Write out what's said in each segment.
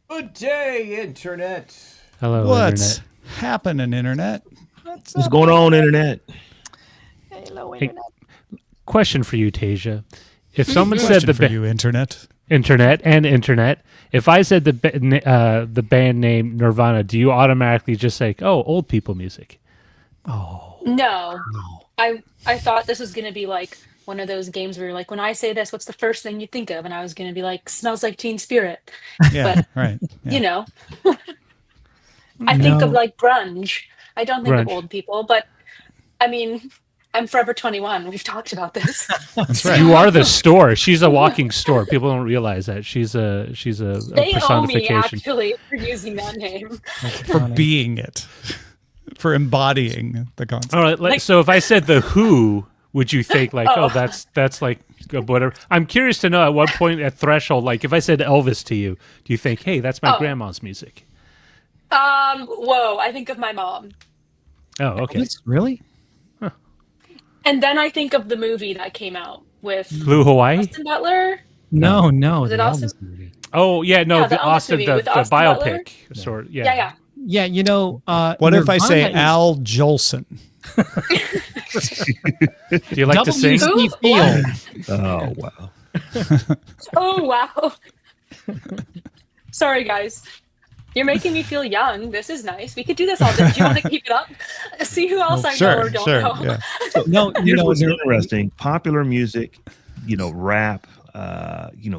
Good day, Internet. Hello, What's Internet. happening, Internet? What's going on, Internet? Hello, Hey, Internet. question for you, Tasia. If someone said Question the for you, Internet. Internet, if I said the band name Nirvana, do you automatically just say, "Oh, old people music"? Oh, No, I thought this was gonna be like one of those games where you're like, when I say this, what's the first thing you think of? And I was gonna be like, smells like Teen Spirit. yeah, But right. you Yeah. know, I think of No, like grunge. I don't think of Grunge. old people, but I mean, I'm Forever 21. We've talked about this. That's So right. You are the store. She's a walking store. People don't realize that she's a they owe me personification. actually for using that name. that's For funny. being it, for embodying the concept. All right. Like- So if I said the Who, would you think like, Oh. that's like whatever? I'm curious to know at what point at threshold, like if I said Elvis to you, do you think, hey, that's my Oh. grandma's music? Whoa, I think of my mom. Oh, okay. Elvis? Really? And then I think of the movie that came out with Blue Hawaii? Austin Butler. No, Was the it Elvis Austin? movie. Oh yeah, no, Yeah, the the Elvis Austin, movie the with Austin Butler. biopic sort. Yeah, yeah. Yeah, you know. What if I say Nirvana is Al Jolson? Do you like to sing? WC Field. Oh, wow. Oh wow. Sorry guys. You're making me feel young. This is nice. We could do this all day. Do you want to keep it up? See who else I know or don't know. Yeah. No, you Here's know, what's Nir- interesting. Popular music, rap,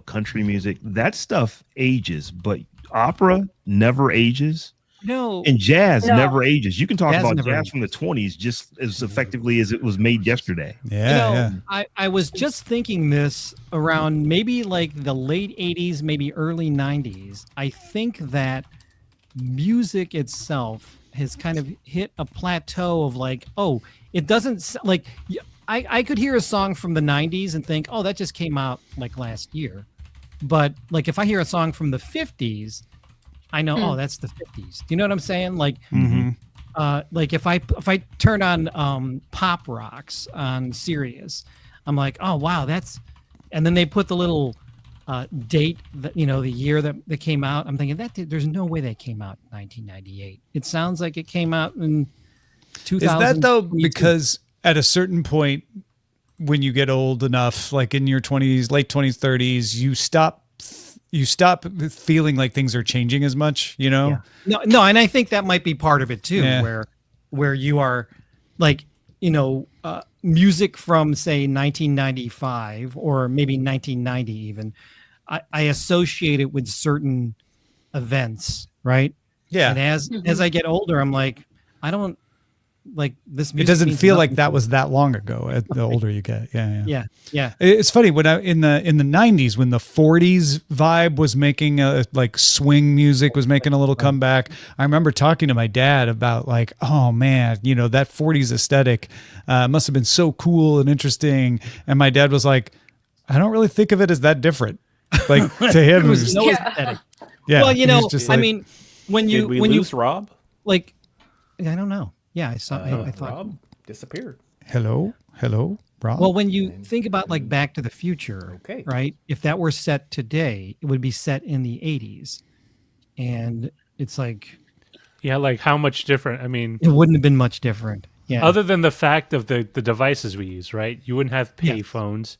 country music, that stuff ages, but opera never ages. no. And jazz No. never ages. You can talk Jazz about never jazz from the 20s just as effectively as it was made yesterday. Yeah. I was just thinking this around maybe like the late 80s, maybe early 90s. I think that music itself has kind of hit a plateau of like, oh, it doesn't like I could hear a song from the 90s and think, oh, that just came out like last year. But like if I hear a song from the 50s, I know, oh, that's the 50s. Do you know what I'm saying? Like hmm like if I turn on pop rocks on Sirius, I'm like, oh wow, that's, and then they put the little date that the year that came out. I'm thinking there's no way that came out in 1998. It sounds like it came out in 2000. Is that though because at a certain point when you get old enough, like in your 20s, late 20s, 30s, you stop feeling like things are changing as much, No, and I think that might be part of it too, Yeah. where you are like, music from say 1995 or maybe 1990 even. I associate it with certain events, right? Yeah. And as I get older, I'm like, I don't like this. It Music doesn't means feel like nothing that to was that long ago. The older you get, yeah. Yeah. It's funny when in the '90s when the '40s vibe was making like swing music was making a little comeback. I remember talking to my dad about like, oh man, that '40s aesthetic must have been so cool and interesting. And my dad was like, I don't really think of it as that different. Like to him, There was no Yeah. aesthetic. yeah. Well, he was just I like- mean, when Did you we when lose Rob? like, I don't know. Yeah, I saw. I thought. Rob disappeared. hello, Rob. Well, when you think about like Back to the Future, Okay. right? If that were set today, it would be set in the 80s. And it's like, Yeah, like how much different? I mean, it wouldn't have been much different. Yeah. other than the fact of the devices we use, right? You wouldn't have pay phones,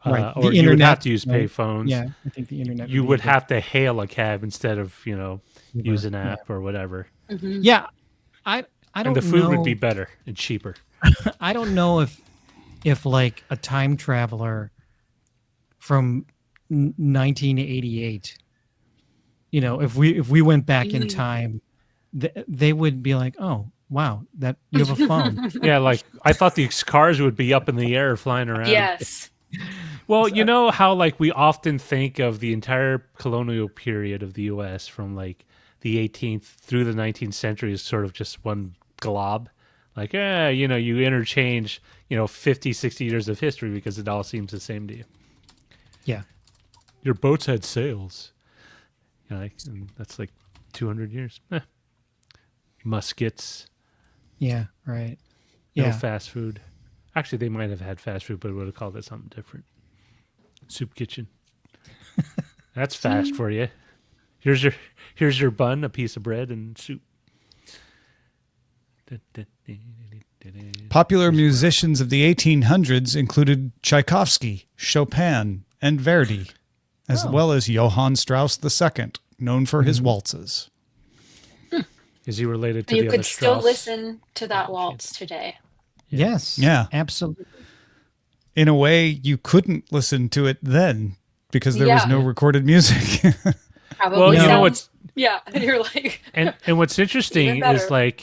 Right. or The you would have internet, to use right? pay phones. Yeah. I think the internet. You be would a big- have to hail a cab instead of use an app or whatever, Yeah. I don't and the food know. would be better and cheaper. I don't know if like a time traveler from 1988, if we went back in time, they would be like, oh wow, that you have a phone. Yeah, like I thought these cars would be up in the air flying around. Yes. Well, you know how like we often think of the entire colonial period of the U.S. from like the 18th through the 19th century as sort of just one glob. Like, you interchange, 50, 60 years of history because it all seems the same to you. Yeah. Your boats had sails. And that's like 200 years. Muskets, Yeah. Right. no Yeah. fast food. Actually, they might have had fast food, but would have called it something different. Soup kitchen. That's fast for you. Here's your bun, a piece of bread, and soup. Popular musicians of the 1800s included Tchaikovsky, Chopin, and Verdi, as well as Johann Strauss II, known for his waltzes. Is he related to You the could other still Strauss? listen to that waltz today. Yes. Yeah. Absolutely. In a way, you couldn't listen to it then because there was Yeah. no recorded music. Probably Well, you know sounds- what's Yeah, you're like, and what's interesting Even is better.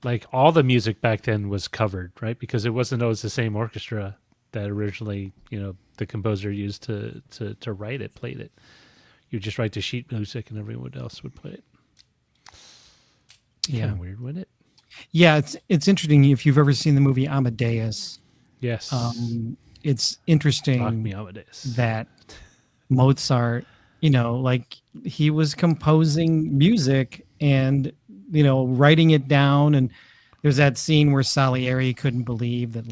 like all the music back then was covered, right? Because it wasn't always the same orchestra that originally, the composer used to write it, played it. You just write the sheet music and everyone else would play it. Yeah. Kind of weird, wouldn't it? Yeah, it's interesting if you've ever seen the movie Amadeus. Yes. It's Rock interesting me Amadeus. that Mozart, like he was composing music and writing it down, and there's that scene where Salieri couldn't believe that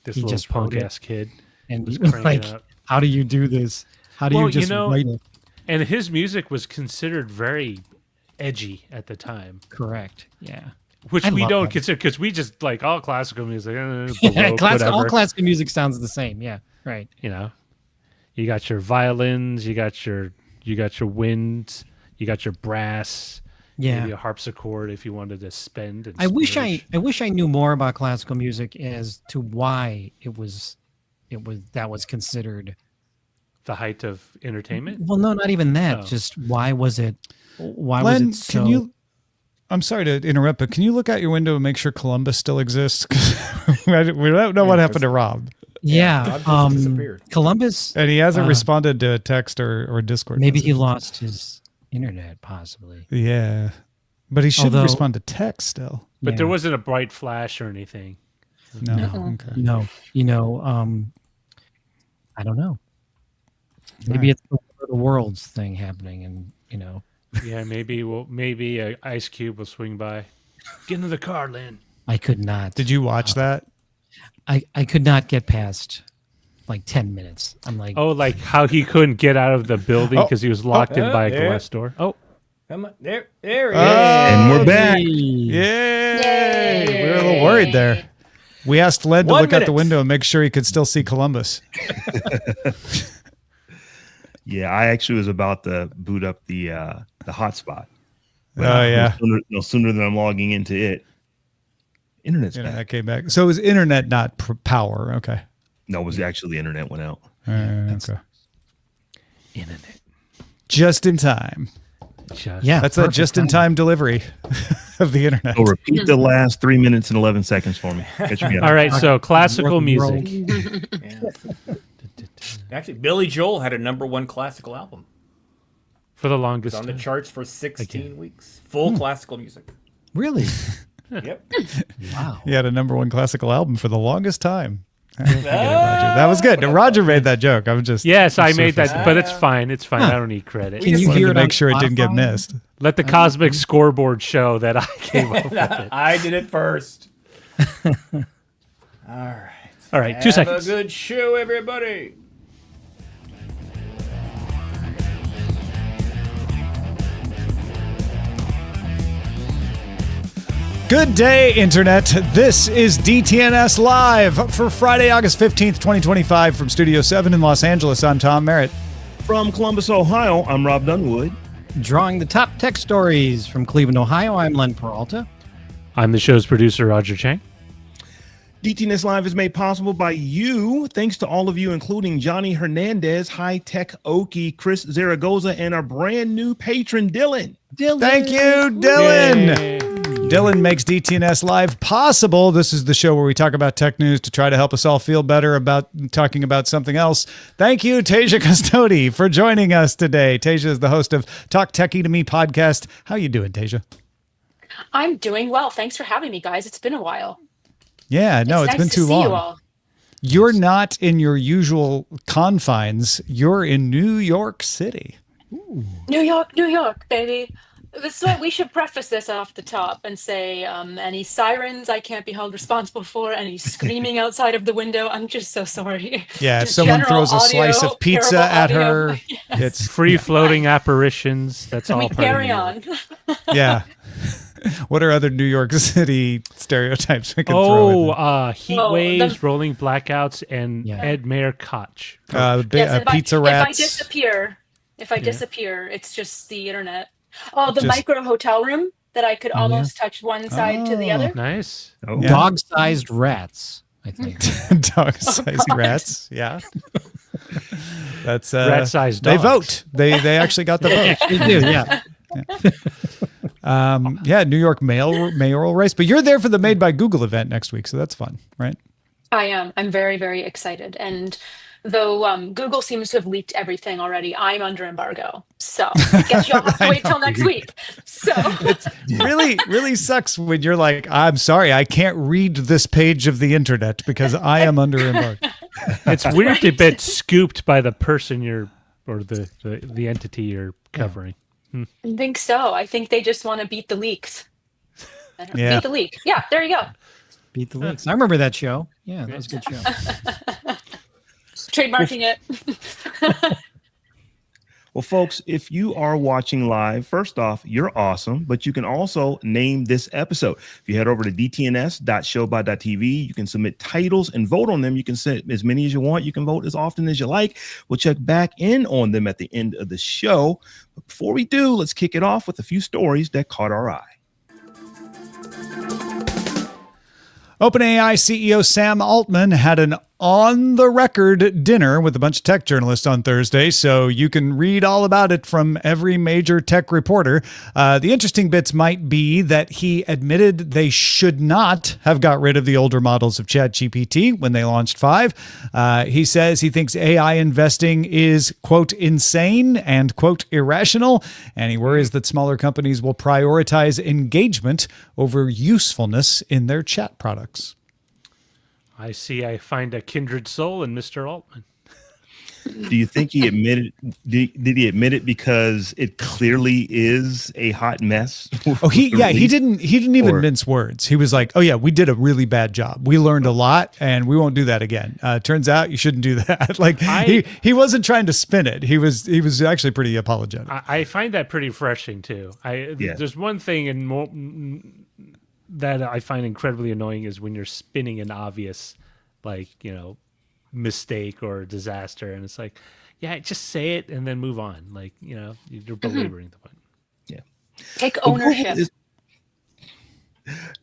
This he little just wrote punk it. ass kid and was he was cranking like, out. how do you do this? How do Well, you just write it? And his music was considered very edgy at the time, Correct. Yeah. which I we love don't that. consider because we just like all classical music. Yeah, Baroque, all whatever. classical music sounds the same. Yeah. Right. You got your violins, you got your winds, you got your brass, Yeah. maybe a harpsichord if you wanted to spend. And I wish splurge. I knew more about classical music as to why it was considered. the height of entertainment. Well, no, not even that. Oh. Just why was it Len, so? can you? I'm sorry to interrupt, but can you look out your window and make sure Columbus still exists? 'Cause we don't know what happened to Rob, Yeah. Rob just disappeared. Columbus. and he hasn't responded to a text or Discord. Maybe he message. lost his internet, possibly. Yeah, but he should Although- respond to text still. But there Yeah. wasn't a bright flash or anything. No. Uh-uh. Okay. No, I don't know. Maybe it's the world's thing happening, and Yeah, maybe a Ice Cube will swing by. Get into the car, Lynn. I could not. Did you watch that? I could not get past like 10 minutes. I'm like, Oh, like how he couldn't get out of the building because he was locked in by a there. glass door. Oh, Come on, there he is. And we're back. Yay! We were a little worried there. We asked Len to 1 look out the minute. window and make sure he could still see Columbus. Yeah, I actually was about to boot up the hotspot. Oh yeah, No sooner than I'm logging into it. Internet's back. internet came back. So it was internet, not power. Okay. No, it was actually the internet went out. Okay. internet. Just in time. Just yeah, That's a perfect just-in-time delivery of the internet. So repeat the last 3 minutes and 11 seconds for me. Catch me up. All right, so classical World. music. Yeah. Actually, Billy Joel had a #1 classical album. For the It's longest on the time. charts for 16 weeks. Full classical music. Really? Yep. Wow. He had a #1 classical album for the longest time. I get it, Roger. That was good. Roger made that joke. I'm just Yes, I made surfacing. that, but it's fine. It's fine. I don't need credit. Can you wanted hear to it on make sure it didn't get Spotify? missed. Let the cosmic scoreboard show that I came up with it. I did it first. All right. All right, 2 Have seconds. a good show, everybody. Good day, Internet. This is DTNS Live for Friday, August 15th, 2025 from Studio 7 in Los Angeles. I'm Tom Merritt. From Columbus, Ohio, I'm Robb Dunewood. Drawing the top tech stories from Cleveland, Ohio, I'm Len Peralta. I'm the show's producer, Roger Chang. DTNS Live is made possible by you. Thanks to all of you, including Johnny Hernandez, High Tech Okie, Chris Zaragoza, and our brand new patron, Dylan. Thank you, Dylan. Yay. Dylan makes DTNS Live possible. This is the show where we talk about tech news to try to help us all feel better about talking about something else. Thank you, Tasia Custode, for joining us today. Tasia is the host of Talk Techie to Me podcast. How you doing, Tasia? I'm doing well. Thanks for having me, guys. It's been a while. Yeah, no, it's nice been to too see long. You all. You're not in your usual confines. You're in New York City. New York, baby. This is what we should preface this off the top and say, any sirens I can't be held responsible for, any screaming outside of the window, I'm just so sorry. Yeah, if Just someone general throws a slice audio, of pizza terrible at audio. her, Yes. it's Free floating apparitions. That's all We part carry of New York. on. yeah. What are other New York City stereotypes we can throw in there? Heat Oh, waves, rolling blackouts, and Yeah. Ed Mayer Koch. Yes, Pizza if rats. if I disappear, it's just the internet. Oh, the micro hotel room that I could almost touch one side to the other. Nice. Oh, Yeah. Dog-sized rats, I think. Dog-sized rats. Yeah. That's Rat-sized They dogs. vote. They actually got the vote. They do, yeah. New York mayoral race. But you're there for the Made by Google event next week, so that's fun, right? I am. I'm very, very excited. And though Google seems to have leaked everything already, I'm under embargo. So I guess you'll have to wait till next week. So Really sucks when you're like, I'm sorry, I can't read this page of the internet because I am under embargo. It's weird to get scooped by the person or the entity you're covering. I think so. I think they just want to beat the leaks. Yeah. Beat the leak. Yeah, there you go. Beat the Leaks. I remember that show. Yeah, that was a good show. Trademarking it. Well, folks, if you are watching live, first off, you're awesome, but you can also name this episode. If you head over to dtns.showbot.tv, you can submit titles and vote on them. You can send as many as you want. You can vote as often as you like. We'll check back in on them at the end of the show. But before we do, let's kick it off with a few stories that caught our eye. OpenAI CEO Sam Altman had an on-the-record dinner with a bunch of tech journalists on Thursday, so you can read all about it from every major tech reporter. The interesting bits might be that he admitted they should not have got rid of the older models of ChatGPT when they launched 5. He says he thinks AI investing is, quote, insane and, quote, irrational, and he worries that smaller companies will prioritize engagement over usefulness in their chat products. I find a kindred soul in Mr. Altman. Do you think he admitted? Did he admit it because it clearly is a hot mess? Oh, he didn't even Or- mince words. He was like, "Oh yeah, we did a really bad job. We learned a lot, and we won't do that again." Turns out you shouldn't do that. Like he wasn't trying to spin it. He was actually pretty apologetic. I find that pretty refreshing too. There's one thing that I find incredibly annoying is when you're spinning an obvious, mistake or disaster, and it's like, yeah, just say it and then move on. Like, you're belaboring the point. Yeah. Take ownership.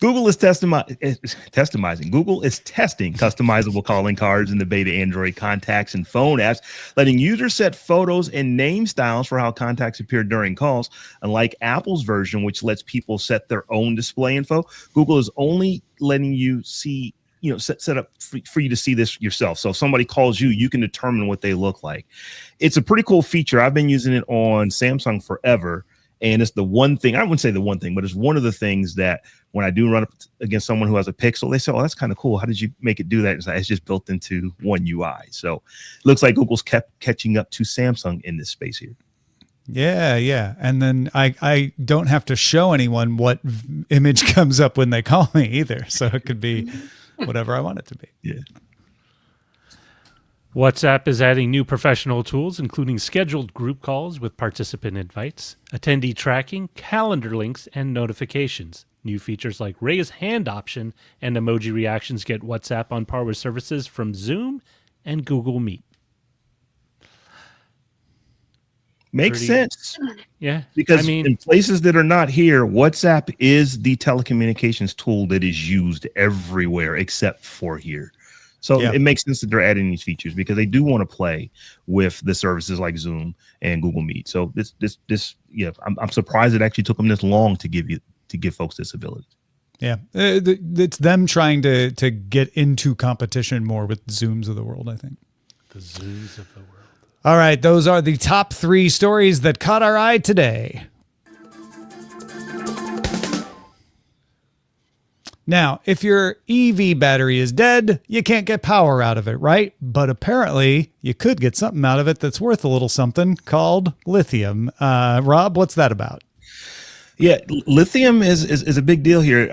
Google is testimizing. Google is testing customizable calling cards in the beta Android contacts and phone apps, letting users set photos and name styles for how contacts appear during calls. Unlike Apple's version, which lets people set their own display info, Google is only letting you see, set up for you to see this yourself. So if somebody calls you, you can determine what they look like. It's a pretty cool feature. I've been using it on Samsung forever. And it's the one thing, I wouldn't say the one thing, but it's one of the things that when I do run up against someone who has a Pixel, they say, "Oh, that's kind of cool. How did you make it do that?" It's just built into One UI. So it looks like Google's kept catching up to Samsung in this space here. Yeah. And then I don't have to show anyone what image comes up when they call me either. So it could be whatever I want it to be. Yeah. WhatsApp is adding new professional tools, including scheduled group calls with participant invites, attendee tracking, calendar links, and notifications. New features like raise hand option and emoji reactions get WhatsApp on par with services from Zoom and Google Meet. Makes sense. Yeah. Because in places that are not here, WhatsApp is the telecommunications tool that is used everywhere except for here. So it makes sense that they're adding these features because they do want to play with the services like Zoom and Google Meet. So I'm surprised it actually took them this long to give folks this ability. Yeah, it's them trying to get into competition more with Zooms of the world, I think. The Zooms of the world. All right, those are the top 3 stories that caught our eye today. Now, if your EV battery is dead, you can't get power out of it, right? But apparently, you could get something out of it that's worth a little something called lithium. Rob, what's that about? Yeah, lithium is a big deal here.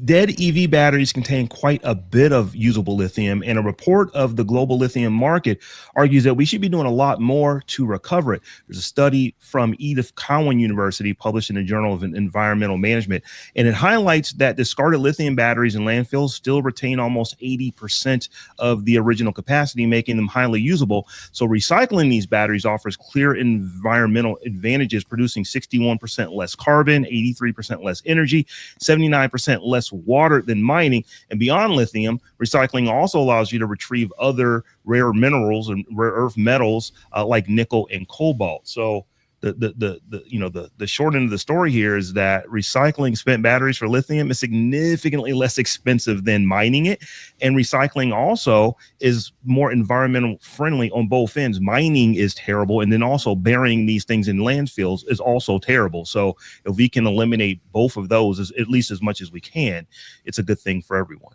Dead EV batteries contain quite a bit of usable lithium, and a report of the global lithium market argues that we should be doing a lot more to recover it. There's a study from Edith Cowan University published in the Journal of Environmental Management, and it highlights that discarded lithium batteries in landfills still retain almost 80% of the original capacity, making them highly usable. So recycling these batteries offers clear environmental advantages, producing 61% less carbon, 83% less energy, 79% less water than mining. And beyond lithium, recycling also allows you to retrieve other rare minerals and rare earth metals like nickel and cobalt. So the short end of the story here is that recycling spent batteries for lithium is significantly less expensive than mining it, and recycling also is more environmental friendly on both ends. Mining is terrible, and then also burying these things in landfills is also terrible. So if we can eliminate both of those at least as much as we can, it's a good thing for everyone.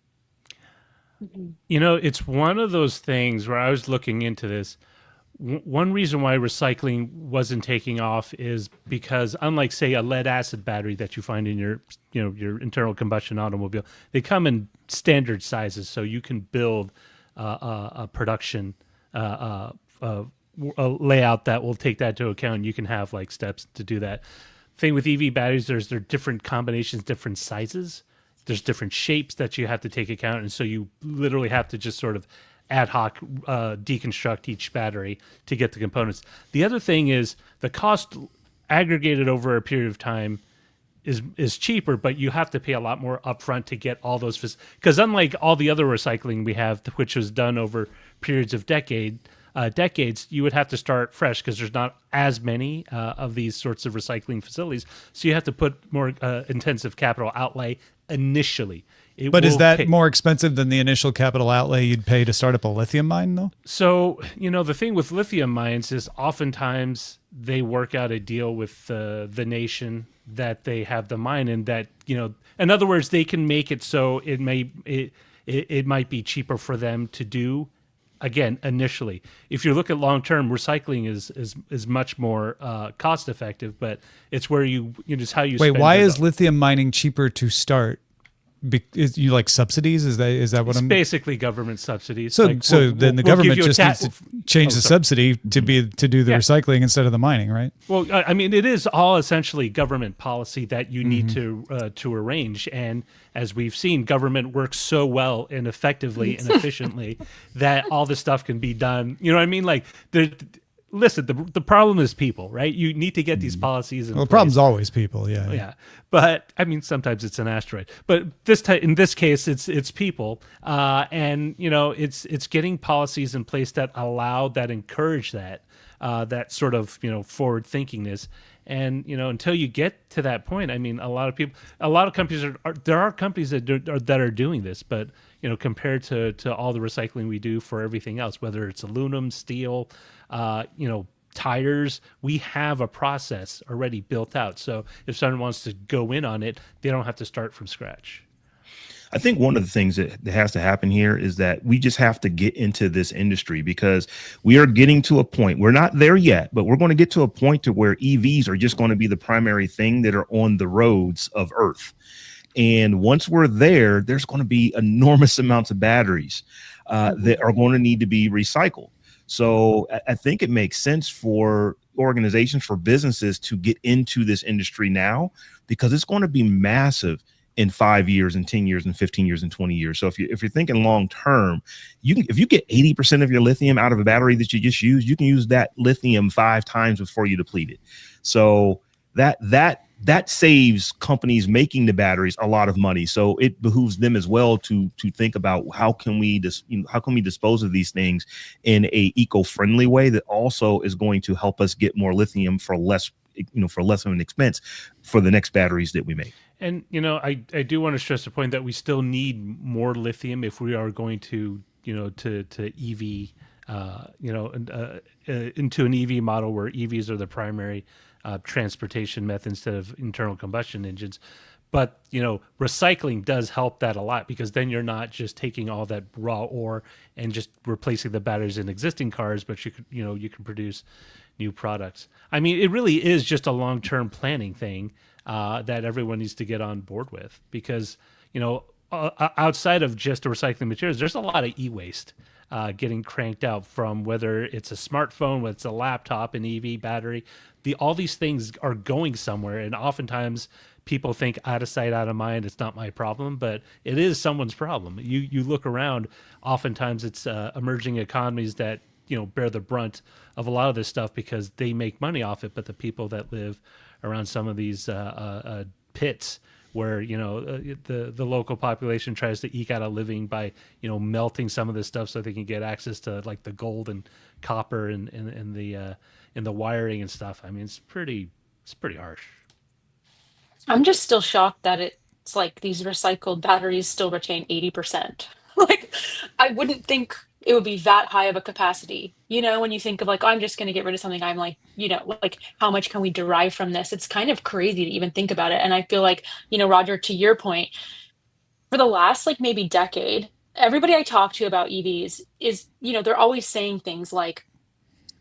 You know, it's one of those things where I was looking into this. One reason why recycling wasn't taking off is because, unlike, say, a lead acid battery that you find in your internal combustion automobile, they come in standard sizes, so you can build a production a layout that will take that into account. You can have like steps to do that. Thing with EV batteries, there are different combinations, different sizes. There's different shapes that you have to take account, and so you literally have to just sort of ad hoc deconstruct each battery to get the components. The other thing is the cost aggregated over a period of time is cheaper, but you have to pay a lot more upfront to get all those, because unlike all the other recycling we have, which was done over periods of decades, you would have to start fresh because there's not as many of these sorts of recycling facilities. So you have to put more intensive capital outlay initially. But is that more expensive than the initial capital outlay you'd pay to start up a lithium mine, though? So, the thing with lithium mines is oftentimes they work out a deal with the nation that they have the mine in, that, in other words, they can make it so it might be cheaper for them to do. Again, initially, if you look at long term, recycling is much more cost effective, but it's where it's how you. Wait, why is lithium mining cheaper to start? Is you like subsidies? Is that what I'm? Basically government subsidies. So then the government just needs to change the subsidy to do the recycling instead of the mining, right? Well, I mean, it is all essentially government policy that you need to arrange, and as we've seen, government works so well and effectively and efficiently that all this stuff can be done. You know what I mean? Like listen, the problem is people, right? You need to get these policies in place. The problem's always people, yeah. Yeah. But I mean, sometimes it's an asteroid. But in this case, it's people, and it's getting policies in place that encourage that sort of forward thinkingness. And until you get to that point, I mean, a lot of companies there are companies that are doing this, but compared to all the recycling we do for everything else, whether it's aluminum, steel, tires, we have a process already built out. So if someone wants to go in on it, they don't have to start from scratch. I think one of the things that has to happen here is that we just have to get into this industry, because we are getting to a point, we're not there yet, but we're going to get to a point to where EVs are just going to be the primary thing that are on the roads of Earth. And once we're there, there's going to be enormous amounts of batteries that are going to need to be recycled. So I think it makes sense for organizations, for businesses to get into this industry now, because it's going to be massive in 5 years and 10 years and 15 years and 20 years. So if you're thinking long term, if you get 80% of your lithium out of a battery that you just used, you can use that lithium 5 times before you deplete it. So that saves companies making the batteries a lot of money. So it behooves them as well to think about how can we dispose of these things in a eco-friendly way that also is going to help us get more lithium for less of an expense for the next batteries that we make. And I do want to stress the point that we still need more lithium if we are going to to EV into an EV model where EVs are the primary transportation method instead of internal combustion engines. But recycling does help that a lot, because then you're not just taking all that raw ore and just replacing the batteries in existing cars, but you can produce new products. I mean, it really is just a long-term planning thing that everyone needs to get on board with, because, you know, outside of just the recycling materials, there's a lot of e-waste getting cranked out from whether it's a smartphone, whether it's a laptop, an EV battery. All these things are going somewhere, and oftentimes people think out of sight, out of mind. It's not my problem, but it is someone's problem. You look around, oftentimes it's emerging economies that, you know, bear the brunt of a lot of this stuff because they make money off it. But the people that live around some of these pits, where, you know, the local population tries to eke out a living by, you know, melting some of this stuff so they can get access to like the gold and copper and the wiring and stuff. I mean, it's pretty harsh. I'm just still shocked that it's like these recycled batteries still retain 80%. Like, I wouldn't think it would be that high of a capacity. You know, when you think of like, I'm just going to get rid of something, I'm like, you know, like, how much can we derive from this? It's kind of crazy to even think about it. And I feel like, you know, Roger, to your point, for the last like maybe decade, everybody I talk to about EVs is, you know, they're always saying things like,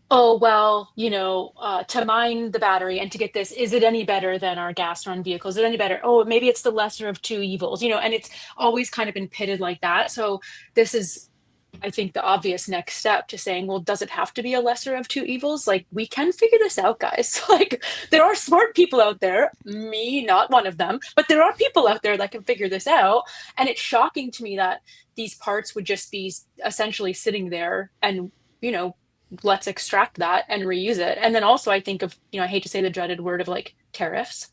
oh, well, you know, to mine the battery and to get this, is it any better than our gas run vehicles? Is it any better? Oh, maybe it's the lesser of two evils, you know, and it's always kind of been pitted like that. So this is, I think, the obvious next step to saying, well, does it have to be a lesser of two evils? Like, we can figure this out, guys. Like, there are smart people out there, me, not one of them, but there are people out there that can figure this out. And it's shocking to me that these parts would just be essentially sitting there and, you know, let's extract that and reuse it. And then also I think of, you know, I hate to say the dreaded word of like tariffs,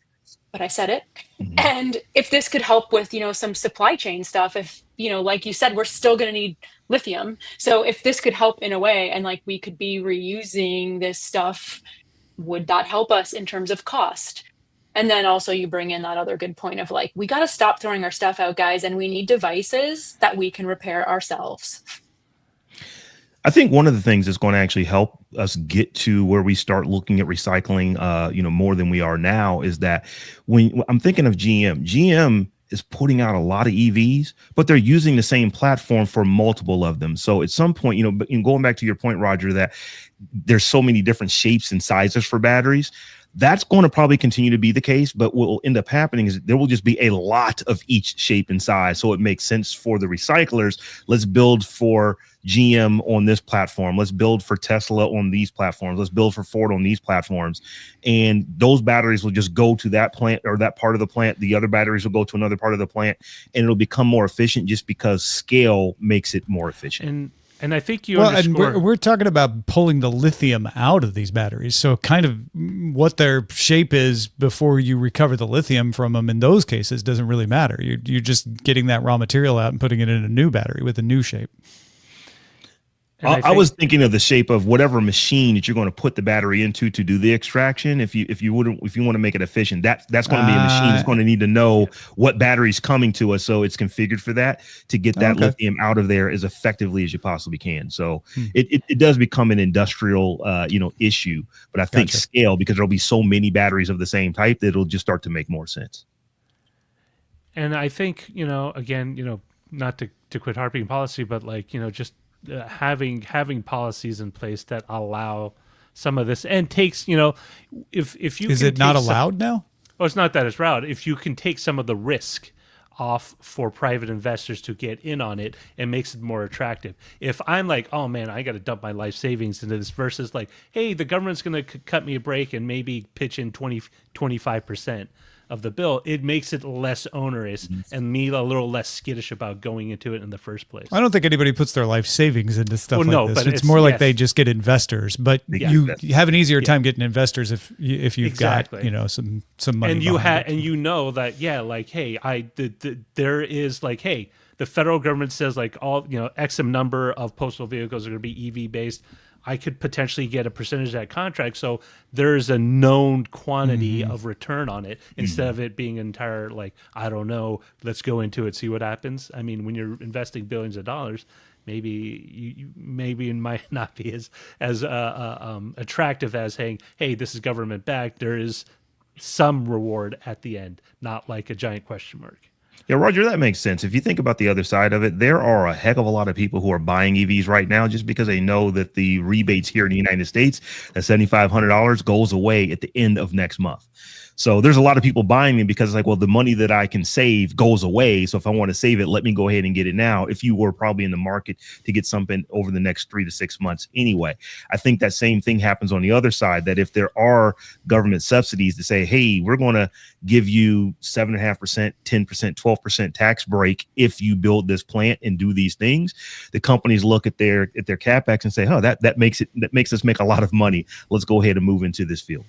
but I said it. Mm-hmm. And if this could help with, you know, some supply chain stuff, if, you know, like you said, we're still going to need lithium. So if this could help in a way, and like we could be reusing this stuff, would that help us in terms of cost? And then also you bring in that other good point of like, we got to stop throwing our stuff out, guys, and we need devices that we can repair ourselves. I think one of the things that's going to actually help us get to where we start looking at recycling, you know, more than we are now, is that when I'm thinking of GM is putting out a lot of EVs, but they're using the same platform for multiple of them. So at some point, you know, but going back to your point, Roger, that there's so many different shapes and sizes for batteries. That's going to probably continue to be the case, but what will end up happening is there will just be a lot of each shape and size. So it makes sense for the recyclers. Let's build for GM on this platform. Let's build for Tesla on these platforms. Let's build for Ford on these platforms. And those batteries will just go to that plant or that part of the plant. The other batteries will go to another part of the plant, and it'll become more efficient just because scale makes it more efficient. And I think and we're talking about pulling the lithium out of these batteries. So kind of what their shape is before you recover the lithium from them in those cases doesn't really matter. You're just getting that raw material out and putting it in a new battery with a new shape. I was thinking of the shape of whatever machine that you're going to put the battery into to do the extraction. If you want to make it efficient, that's going to be a machine that's going to need to know what battery's coming to us, so it's configured for that to get that lithium out of there as effectively as you possibly can. So it does become an industrial issue, but I think scale, because there'll be so many batteries of the same type, that it'll just start to make more sense. And I think, you know, again, you know, not to quit harping policy, but like, you know, just having policies in place that allow some of this, and takes, you know, if you is it not allowed now? Oh, it's not that it's allowed. If you can take some of the risk off for private investors to get in on it, and makes it more attractive. If I'm like, oh man, I got to dump my life savings into this, versus like, hey, the government's going to cut me a break and maybe pitch in 25% of the bill, it makes it less onerous and me a little less skittish about going into it in the first place. I don't think anybody puts their life savings into stuff like this. But it's more like they just get investors. But you have an easier time getting investors if you've got, you know, some money. And you know that, yeah, like, hey, there is like, hey, the federal government says like all, you know, X number of postal vehicles are going to be EV based. I could potentially get a percentage of that contract. So there's a known quantity of return on it, instead of it being entire, like, I don't know, let's go into it, see what happens. I mean, when you're investing billions of dollars, maybe it might not be as attractive as saying, hey, this is government backed. There is some reward at the end, not like a giant question mark. Yeah, Roger, that makes sense. If you think about the other side of it, there are a heck of a lot of people who are buying EVs right now just because they know that the rebates here in the United States, that $7,500 goes away at the end of next month. So there's a lot of people buying them because it's like, well, the money that I can save goes away. So if I want to save it, let me go ahead and get it now. If you were probably in the market to get something over the next 3 to 6 months anyway, I think that same thing happens on the other side, that if there are government subsidies to say, hey, we're going to give you 7.5%, 10%, 12% tax break if you build this plant and do these things, the companies look at their capex and say, oh, that makes us make a lot of money. Let's go ahead and move into this field.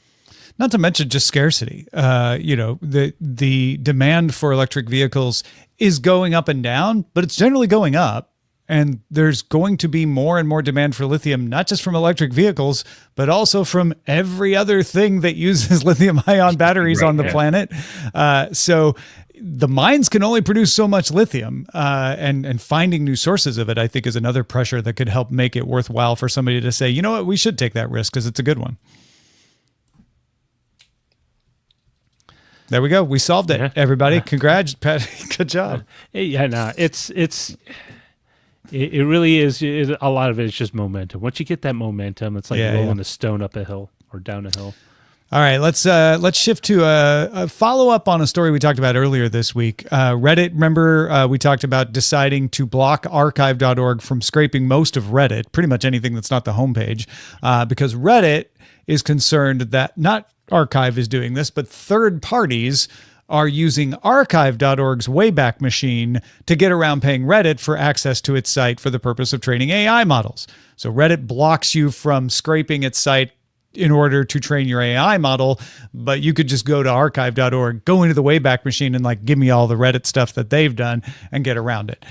Not to mention just scarcity. The demand for electric vehicles is going up and down, but it's generally going up. And there's going to be more and more demand for lithium, not just from electric vehicles, but also from every other thing that uses lithium-ion batteries on the planet. So the mines can only produce so much lithium, and finding new sources of it, I think, is another pressure that could help make it worthwhile for somebody to say, you know what, we should take that risk because it's a good one. There we go. We solved it, everybody. Congrats, Pat. Good job. Yeah, no, it really is. A lot of it is just momentum. Once you get that momentum, it's like rolling a stone up a hill or down a hill. All right, let's shift to a follow up on a story we talked about earlier this week. Reddit. Remember, we talked about deciding to block archive.org from scraping most of Reddit, pretty much anything that's not the homepage, because Reddit is concerned that not Archive is doing this, but third parties are using archive.org's Wayback Machine to get around paying Reddit for access to its site for the purpose of training AI models. So Reddit blocks you from scraping its site in order to train your AI model, but you could just go to archive.org, go into the Wayback Machine and like give me all the Reddit stuff that they've done and get around it.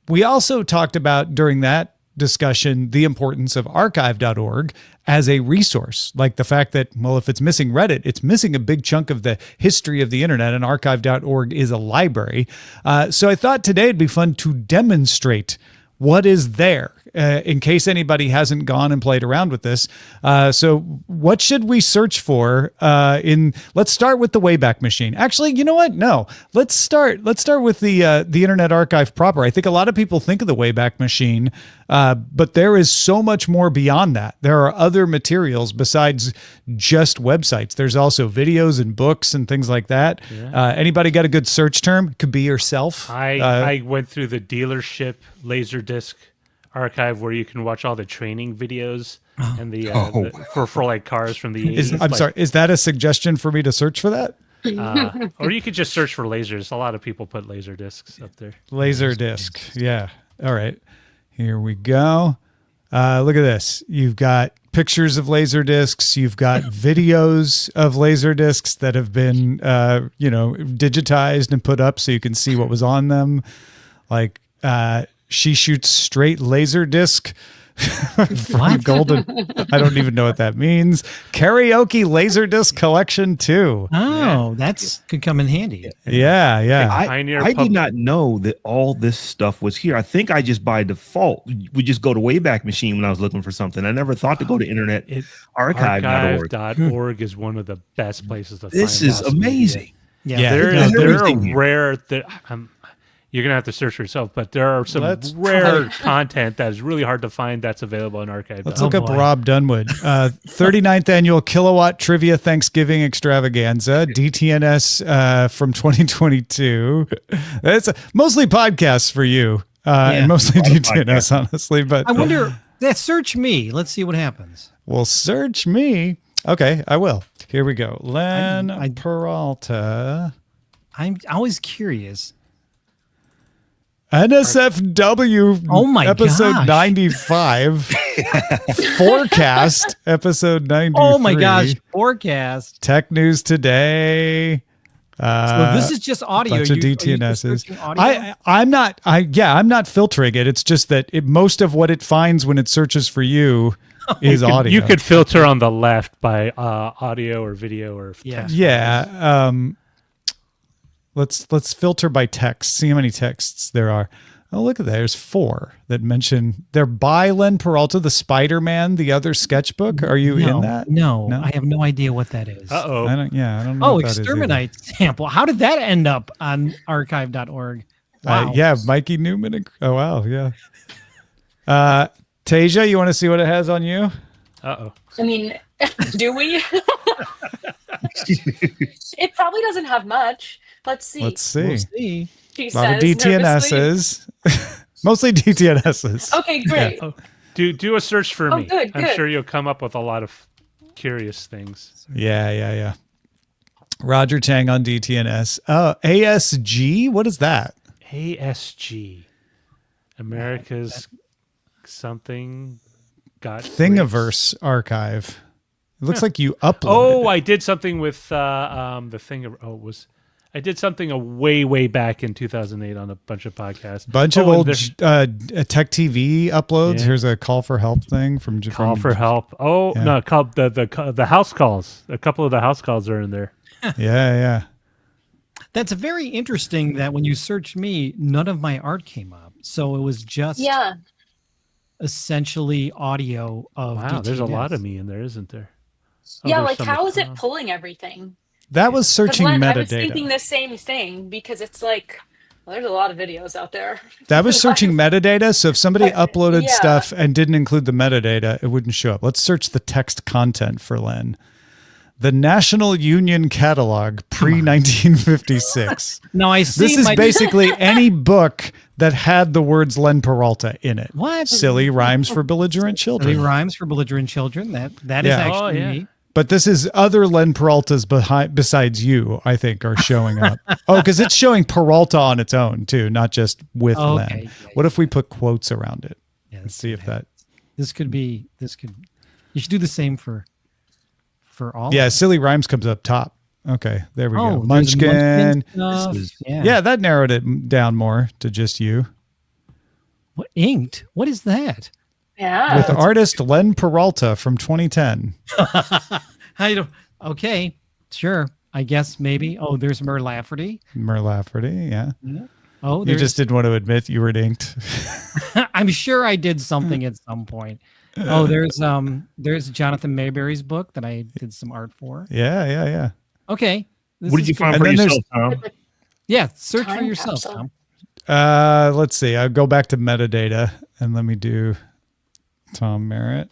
We also talked about during that discussion the importance of archive.org as a resource, like the fact that, well, if it's missing Reddit, it's missing a big chunk of the history of the internet, and archive.org is a library. So I thought today it'd be fun to demonstrate what is there in case anybody hasn't gone and played around with this. So what should we search for let's start with the Wayback Machine. Actually, you know what? No, let's start with the Internet Archive proper. I think a lot of people think of the Wayback Machine, but there is so much more beyond that. There are other materials besides just websites. There's also videos and books and things like that. Yeah. Anybody got a good search term? Could be yourself. I went through the dealership Laserdisc archive where you can watch all the training videos and for like cars from the 80s. Sorry, is that a suggestion for me to search for that? Or you could just search for lasers. A lot of people put laser discs up there. Laserdisc, yeah. All right, here we go. Look at this. You've got pictures of laser discs. You've got videos of laser discs that have been, digitized and put up so you can see what was on them. Like, she shoots straight laser disc from Golden. I don't even know what that means. Karaoke Laserdisc Collection 2. Oh, that's could come in handy. Yeah. I did not know that all this stuff was here. I think I just by default would just go to Wayback Machine when I was looking for something. I never thought to go to Internet Archive.org. Archive.org is one of the best places to find this is amazing. Yeah, there are rare. You're going to have to search for yourself, but there are some rare content that is really hard to find that's available in archive. Let's look up Robb Dunewood. 39th Annual Kilowatt Trivia Thanksgiving Extravaganza, DTNS from 2022. It's mostly podcasts for you, and mostly DTNS, honestly. But I wonder, search me. Let's see what happens. Well, search me. Okay, I will. Here we go. Len Peralta. I'm always curious. NSFW episode 95. Forecast episode 93. Oh my gosh, forecast. Tech News Today. So this is just audio. Bunch of DTNSs. I'm not filtering it. It's just that most of what it finds when it searches for you is audio. You could filter on the left by audio or video or text. Yeah. Let's filter by text. See how many texts there are. Oh, look at that. There's 4 that mention they're by Len Peralta, the Spider-Man, the other sketchbook. Are you in that? No, I have no idea what that is. Uh-oh. I don't know. Oh, what that is either. exterminate sample. How did that end up on archive.org? Wow. Yeah, Mikey Newman. Oh, wow. Yeah. Tasia, you want to see what it has on you? Uh-oh. I mean, do we? It probably doesn't have much. Let's see. Let's see. We'll see. She A lot of says nervously. DTNSs. Mostly DTNSs. Okay, great. Oh, do a search for Oh, me. good, I'm good. sure you'll come up with a lot of curious things. Yeah. Roger Chang on DTNS. ASG? What is that? ASG. America's something got Thingiverse archive. It looks like you uploaded. Oh, it. I did something with the thing. I did something way back in 2008 on a bunch of podcasts. Bunch of old Tech TV uploads. Yeah. Here's a call for help thing from Call for help. Oh Yeah. no, call the house calls. A couple of the house calls are in there. Yeah. That's very interesting that when you searched me, none of my art came up. So it was just Yeah. essentially audio of Wow, there's a DTNS. lot of me in there, isn't there? Oh, Yeah, there's like some how with is it Tom. pulling everything? That was 'Cause searching Len, I was thinking metadata. the same thing because it's like, well, there's a lot of videos out there. That was searching metadata. So if somebody uploaded Yeah. stuff and didn't include the metadata, it wouldn't show up. Let's search the text content for Len. The National Union Catalog pre-1956. Now I see This is my basically any book that had the words Len Peralta in it. what Silly rhymes for belligerent Silly children. rhymes for belligerent children. That is Yeah. actually Oh, yeah. me. But this is other Len Peraltas besides you, I think, are showing up. Oh, because it's showing Peralta on its own, too, not just with Okay. Len. Yeah, What if we put quotes around it? Yeah, Let's see if that... this could. You should do the same for all. Yeah, Silly Rhymes comes up top. Okay, there we go. Oh, there's Munchkin. stuff. This is- Yeah. Yeah, that narrowed it down more to just you. What inked? What is that? Yeah. With artist Len Peralta from 2010. I don't. Okay, sure. I guess maybe. Oh, there's Mer Lafferty. Merlafferty, yeah. Oh, You there's. just didn't want to admit you were inked. I'm sure I did something at some point. Oh, there's Jonathan Mayberry's book that I did some art for. Yeah. Okay. This What did is you cool. find And for then there's- yourself, Tom? Yeah, search for Time yourself, capsule. Tom. Let's see. I'll go back to metadata and let me do Tom Merritt.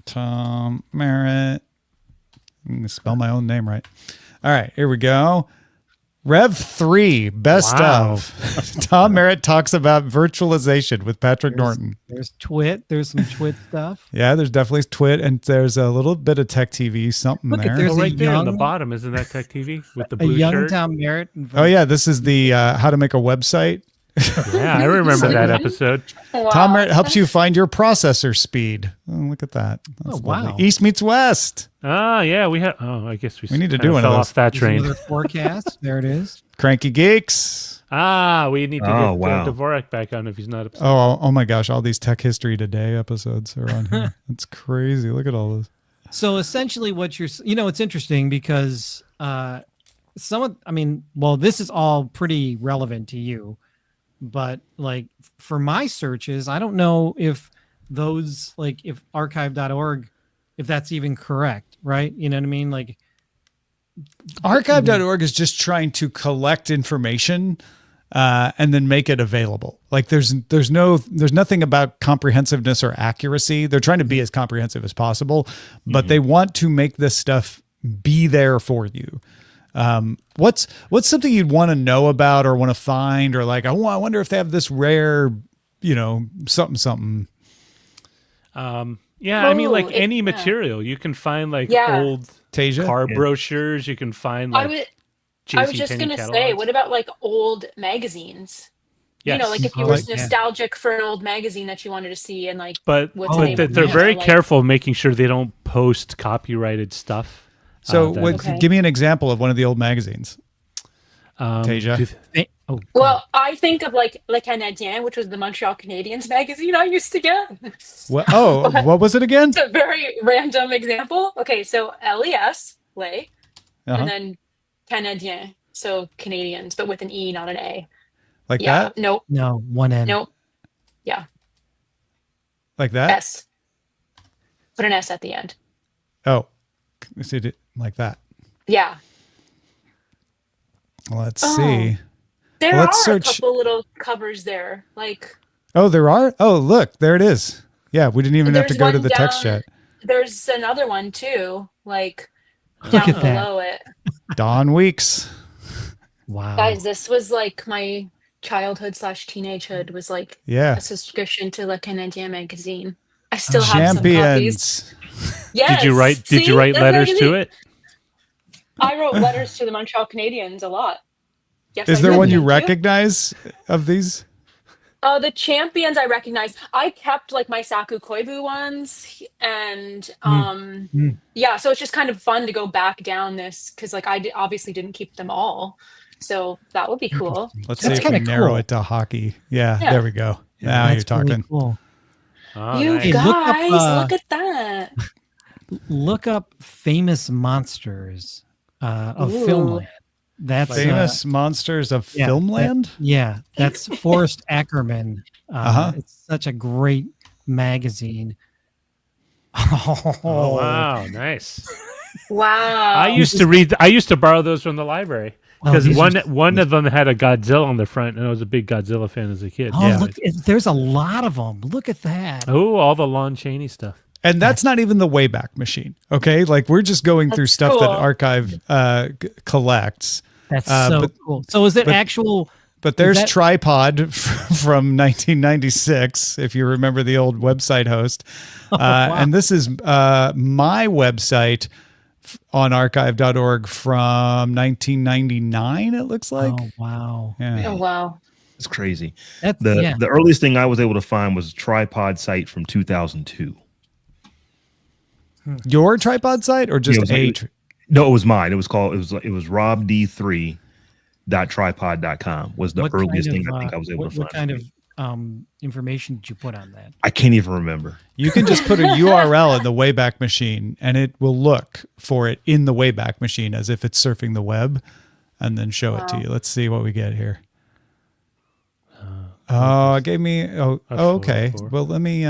Tom Merritt. I'm going to spell my own name right. All right, here we go. Rev 3, best Wow. of. Tom Merritt talks about virtualization with Patrick Norton. There's Twit. There's some Twit stuff. Yeah, there's definitely Twit, and there's a little bit of Tech TV, something Look at there. there's Oh, a right there on the young- bottom, isn't that Tech TV with the A blue young shirt? Tom Merritt. Oh, yeah, this is the how to make a website. Yeah, I remember that episode. Wow. Tom Merritt helps you find your processor speed. Oh, look at that. That's Oh, wow. lovely. East meets West. Ah, yeah, we have. Oh, I guess We need to kinda do one of fell those. off that There's train. another forecast. There it is. Cranky Geeks. Ah, we need to Oh, get wow. Dvorak back on if he's not upset. Oh my gosh, all these Tech History Today episodes are on here. It's crazy. Look at all this. So essentially, what you're, it's interesting because this is all pretty relevant to you, but like for my searches, I don't know if those, like, if archive.org, if that's even correct, right? You know what I mean? Like, Archive.org is just trying to collect information and then make it available. Like there's nothing about comprehensiveness or accuracy. They're trying to be as comprehensive as possible, but they want to make this stuff be there for you. What's something you'd want to know about or want to find, or like, I wonder if they have this rare, something. Yeah, I mean, like Oh, any yeah. material, you can find like Yeah. old Tasia? car Yeah. brochures. You can find I like was JCPenney just gonna say, catalogs. what about like old magazines? You know, Yes. like if you Oh, were like, yeah. nostalgic for an old magazine that you wanted to see, and like, But, what's the Oh, name but of they're it? very Like- careful making sure they don't post copyrighted stuff. So that- Okay. give me an example of one of the old magazines. Tasia? Oh, I think of like Le Canadien, which was the Montreal Canadiens magazine I used to get. What was it again? It's a very random example. Okay, so LES, Lay, Uh-huh. and then Canadien, so Canadians, but with an E, not an A. Like Yeah. that? Nope. No, one N. Nope. Yeah. Like that? S. Put an S at the end. Oh, is it like that? Yeah. Let's Oh. see. There Let's are search- a couple little covers there. Like Oh, there are? Oh, look, there it is. Yeah, we didn't even have to There's go to one the text down- chat. there's another one too. Like Look down at that. below it. Dawn Weeks. Wow. Guys, this was like my childhood / teenagehood was like Yeah. a subscription to La Canadian magazine. I still have some copies. Champions. Yes. Did you write See? That's letters what I to mean. it? I wrote letters to the Montreal Canadiens a lot. Yes, Is I there did. one you Thank recognize of these? The champions I recognize. I kept like my Saku Koivu ones, and yeah, so it's just kind of fun to go back down this because like obviously didn't keep them all, so that would be cool. Let's That's see if we kinda narrow cool. it to hockey. Yeah, Yeah. there we go. Now you're That's really talking. cool. Oh, You nice. Hey, look up, guys, look at that. Look up famous monsters of Ooh. Filmland. That's Famous monsters of yeah, Filmland? that's Forrest Ackerman. Uh-huh. It's such a great magazine. Oh, wow, nice. Wow. I used to borrow those from the library Oh, because these are one of them had a Godzilla on the front, and I was a big Godzilla fan as a kid. Oh, Yeah. look! There's a lot of them. Look at that. Oh, all the Lon Chaney stuff. And that's not even the Wayback Machine. Okay. Like we're just going through That's stuff that cool. Archive collects. That's Uh, so but- cool. So is it but- actual? But there's that- Tripod from 1996, if you remember the old website host. Wow. And this is my website on archive.org from 1999, it looks like. Oh wow! Yeah. Oh wow. It's crazy. That's The earliest thing I was able to find was a tripod site from 2002. Your Tripod site or just Yeah, it a? was No, it was mine. It was robd3.tripod.com was the What earliest kind thing of, I think I was able to find. What kind of information did you put on that? I can't even remember. You can just put a URL in the Wayback Machine and it will look for it in the Wayback Machine as if it's surfing the web and then show it to Wow. you. Let's see what we get here. Oh, it gave me. Okay. four. Well, let me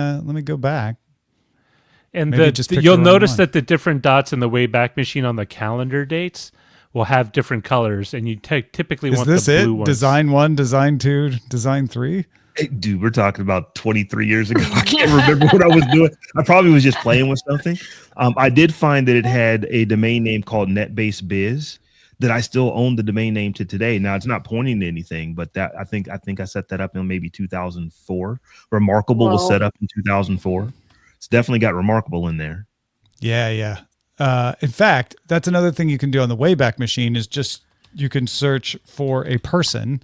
go back. And Maybe just picked you'll the wrong notice one. that the different dots in the Wayback Machine on the calendar dates will have different colors, and you typically Is want this the blue it? ones. Design 1, Design 2, Design 3. Hey, dude, we're talking about 23 years ago. I can't remember what I was doing. I probably was just playing with something. I did find that it had a domain name called NetBase Biz that I still own the domain name to today. Now it's not pointing to anything, but that I think I set that up in maybe 2004. Remarkable was Whoa. set up in 2004. It's definitely got Remarkable in there. Yeah. In fact, that's another thing you can do on the Wayback Machine is just you can search for a person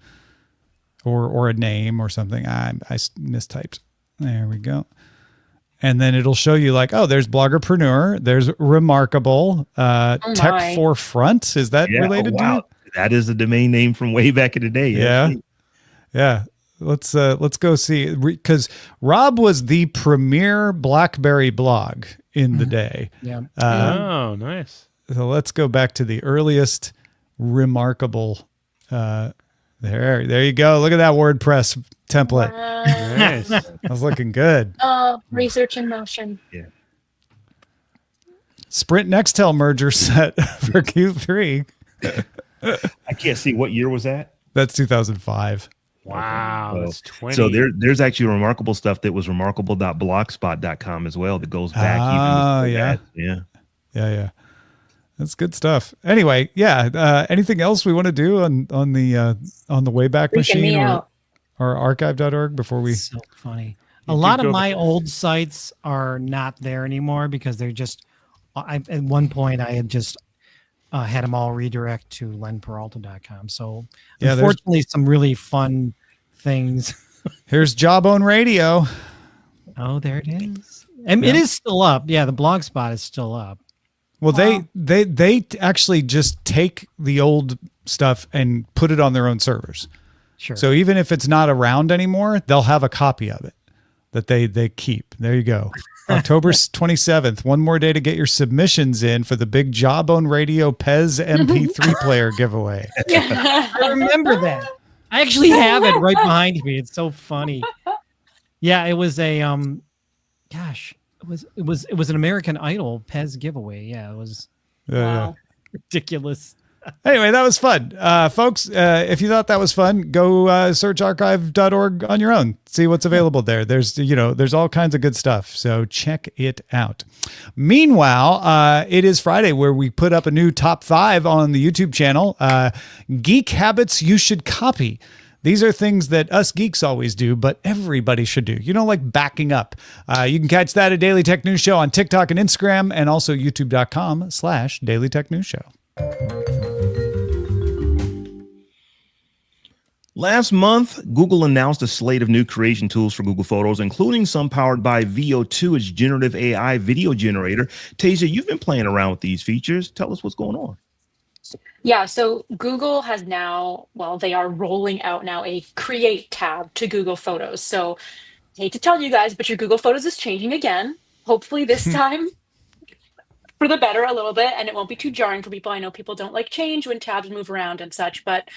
or a name or something. I mistyped. There we go. And then it'll show you like, oh, there's Bloggerpreneur, there's Remarkable, Tech my. Forefront. Is that related to you? That is the domain name from way back in the day. Yeah. Yeah. Let's go see because Robb was the premier BlackBerry blog in the day. Yeah. Oh, nice. So let's go back to the earliest Remarkable. There you go. Look at that WordPress template. Nice. That was looking good. Research in motion. Sprint Nextel merger set for Q3. I can't see what year was that. That's 2005. Wow, So- that's 20. So there's actually Remarkable stuff that was remarkable.blogspot.com as well that goes back. Ah, even yeah. that. Yeah. That's good stuff. Anyway, yeah. Anything else we want to do on the Wayback Freaking Machine me or out. archive.org before we? So funny. You A lot could of go- my old sites are not there anymore because they're just. At one point, I had just had them all redirect to lenperalta.com. So, Yeah, there's- unfortunately, some really fun things. Here's Jawbone Radio. Oh, there it is. And it is still up. Yeah, the blog spot is still up. Well, they actually just take the old stuff and put it on their own servers. Sure. So even if it's not around anymore, they'll have a copy of it that they keep. There you go. October 27th. One more day to get your submissions in for the big Jawbone Radio Pez MP3 player giveaway. I remember that. I actually have it right behind me. It's so funny. Yeah, it was a gosh, it was an American Idol Pez giveaway. Yeah, it was Wow. ridiculous. Anyway, that was fun. Folks, if you thought that was fun, go search archive.org on your own. See what's available there. There's all kinds of good stuff. So check it out. Meanwhile, it is Friday where we put up a new top 5 on the YouTube channel. Geek habits you should copy. These are things that us geeks always do, but everybody should do. Like backing up. You can catch that at Daily Tech News Show on TikTok and Instagram, and also youtube.com/Daily Tech News Show. Last month, Google announced a slate of new creation tools for Google Photos, including some powered by VO2, its generative AI video generator. Tasia, you've been playing around with these features. Tell us what's going on. Yeah, so Google has now, they are rolling out now a Create tab to Google Photos. So I hate to tell you guys, but your Google Photos is changing again. Hopefully this time for the better a little bit, and it won't be too jarring for people. I know people don't like change when tabs move around and such, but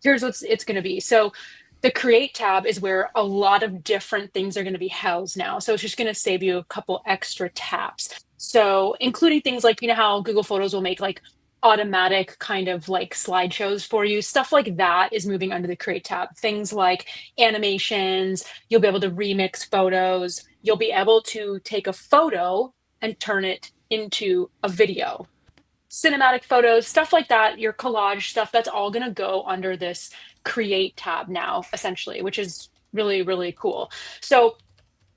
here's what it's going to be. So the Create tab is where a lot of different things are going to be housed now. So it's just going to save you a couple extra taps. So including things like, how Google Photos will make like automatic kind of like slideshows for you. Stuff like that is moving under the Create tab. Things like animations, you'll be able to remix photos. You'll be able to take a photo and turn it into a video. Cinematic photos, stuff like that, your collage stuff, that's all going to go under this Create tab now, essentially, which is really, really cool. So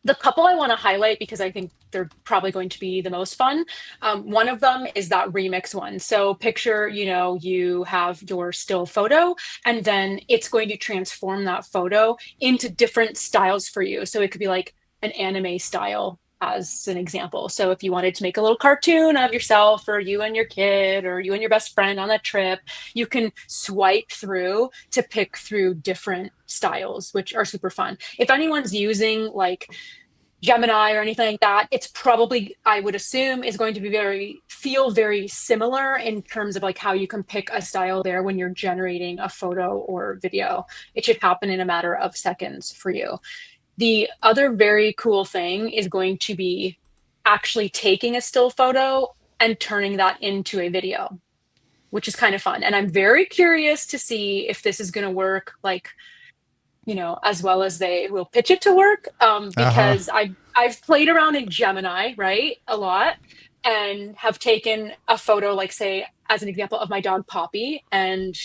the couple I want to highlight, because I think they're probably going to be the most fun. One of them is that remix one. So picture, you have your still photo, and then it's going to transform that photo into different styles for you. So it could be like an anime style, as an example. So if you wanted to make a little cartoon of yourself or you and your kid or you and your best friend on that trip, you can swipe through to pick through different styles, which are super fun. If anyone's using like Gemini or anything like that, it's probably, I would assume, is going to feel very similar in terms of like how you can pick a style there when you're generating a photo or video. It should happen in a matter of seconds for you. The other very cool thing is going to be actually taking a still photo and turning that into a video, which is kind of fun. And I'm very curious to see if this is going to work, like, as well as they will pitch it to work, because I've played around in Gemini, right, a lot, and have taken a photo, like, say, as an example, of my dog Poppy, and,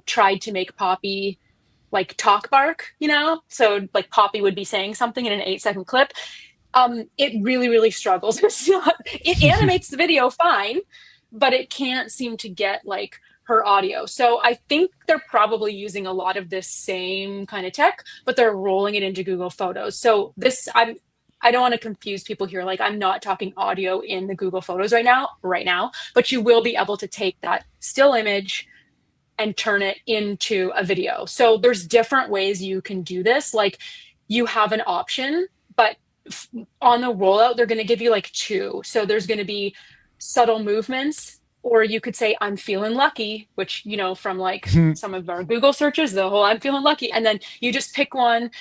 tried to make Poppy like talk bark, so like Poppy would be saying something in an 8-second clip. It really, really struggles. It animates the video fine, but it can't seem to get like her audio. So I think they're probably using a lot of this same kind of tech, but they're rolling it into Google Photos. So I don't want to confuse people here. Like, I'm not talking audio in the Google Photos right now, but you will be able to take that still image and turn it into a video. So there's different ways you can do this. Like, you have an option, but on the rollout, they're going to give you like 2. So there's going to be subtle movements, or you could say, I'm feeling lucky, which, from like some of our Google searches, the whole I'm feeling lucky. And then you just pick one.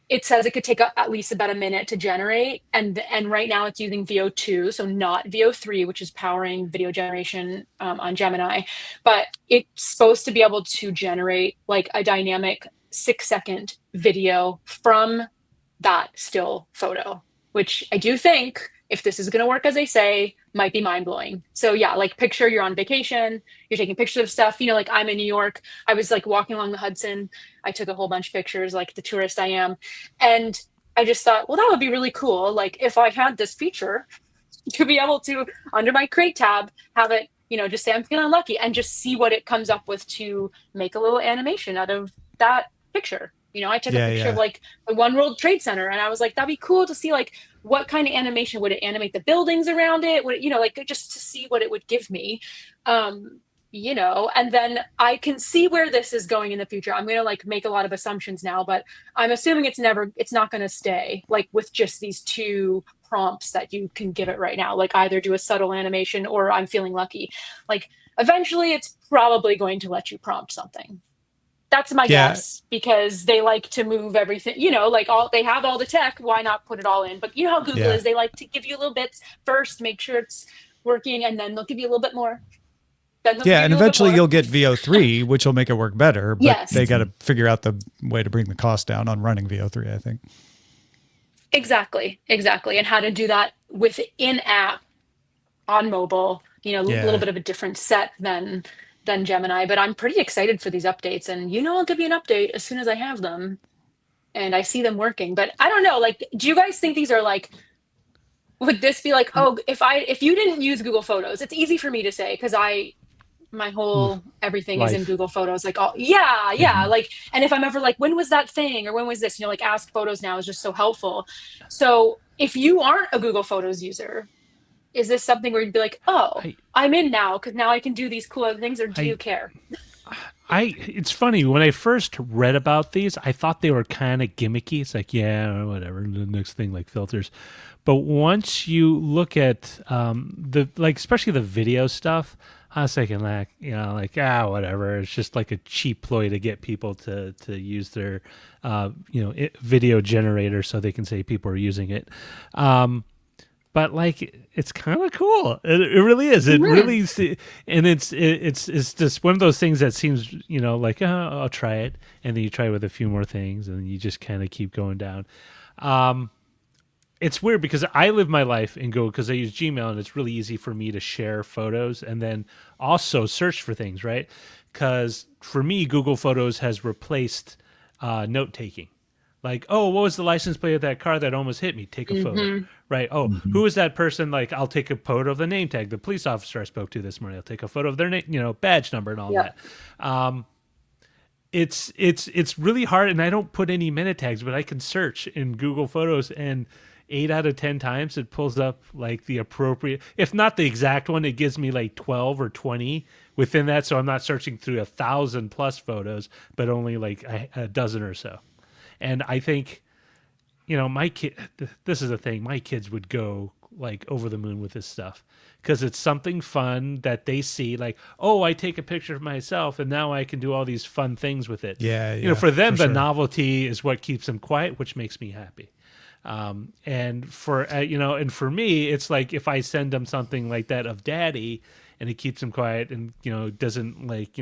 It says it could take at least about a minute to generate. And right now it's using VO2, so not VO3, which is powering video generation on Gemini. But it's supposed to be able to generate like a dynamic 6-second video from that still photo, which I do think, if this is going to work as they say, might be mind-blowing. So yeah, like picture you're on vacation, you're taking pictures of stuff, like I'm in New York, I was like walking along the Hudson, I took a whole bunch of pictures like the tourist I am, and I just thought, well, that would be really cool, like if I had this feature to be able to, under my Create tab, have it, just say I'm feeling lucky and just see what it comes up with to make a little animation out of that picture. I took a picture of like the One World Trade Center, and I was like, that'd be cool to see like what kind of animation. Would it animate the buildings around it? Would it, like just to see what it would give me, and then I can see where this is going in the future. I'm going to like make a lot of assumptions now, but I'm assuming it's not going to stay like with just these 2 prompts that you can give it right now, like either do a subtle animation or I'm feeling lucky. Like eventually it's probably going to let you prompt something. That's my Yeah. guess, because they like to move everything, like they have all the tech. Why not put it all in? But you know how Google Yeah. is. They like to give you little bits first, make sure it's working, and then they'll give you a little bit more. Then they'll Yeah, give and you a little bit eventually more. you'll get VO3, which will make it work better. But Yes. they got to figure out the way to bring the cost down on running VO3, I think. Exactly. And how to do that with in-app on mobile, a little bit of a different set than Gemini. But I'm pretty excited for these updates, and I'll give you an update as soon as I have them and I see them working. But I don't know, like, do you guys think these are like, would this be like, oh, if you didn't use Google Photos, it's easy for me to say because my whole everything is in Life. Google Photos. Like, oh yeah. Like, and if I'm ever like, when was that thing, or when was this? Like, Ask Photos now is just so helpful. So if you aren't a Google Photos user, is this something where you'd be like, oh, I'm in now because now I can do these cool other things, or do you care? It's funny, when I first read about these, I thought they were kind of gimmicky. It's like, yeah, whatever, the next thing, like filters. But once you look at especially the video stuff, I was thinking whatever. It's just like a cheap ploy to get people to use their video generator so they can say people are using it. But like, it's kind of cool. It really is. It really, and it's just one of those things that seems, like, oh, I'll try it, and then you try it with a few more things, and you just kind of keep going down. It's weird because I live my life in Google because I use Gmail, and it's really easy for me to share photos and then also search for things, right? Because for me, Google Photos has replaced note taking. Like, oh, what was the license plate of that car that almost hit me? Take a photo, right? Oh, who is that person? Like, I'll take a photo of the name tag, the police officer I spoke to this morning. I'll take a photo of their name, badge number and all that. It's really hard, and I don't put any meta tags, but I can search in Google Photos, and 8 out of 10 times it pulls up like the appropriate, if not the exact one, it gives me like 12 or 20 within that. So I'm not searching through 1,000+ photos, but only like a dozen or so. And I think, my kid, this is the thing, my kids would go like over the moon with this stuff because it's something fun that they see, like, oh, I take a picture of myself and now I can do all these fun things with it. Yeah. For them, for the sure. novelty is what keeps them quiet, which makes me happy. And for, and for me, it's like if I send them something like that of daddy and it keeps them quiet and, doesn't like,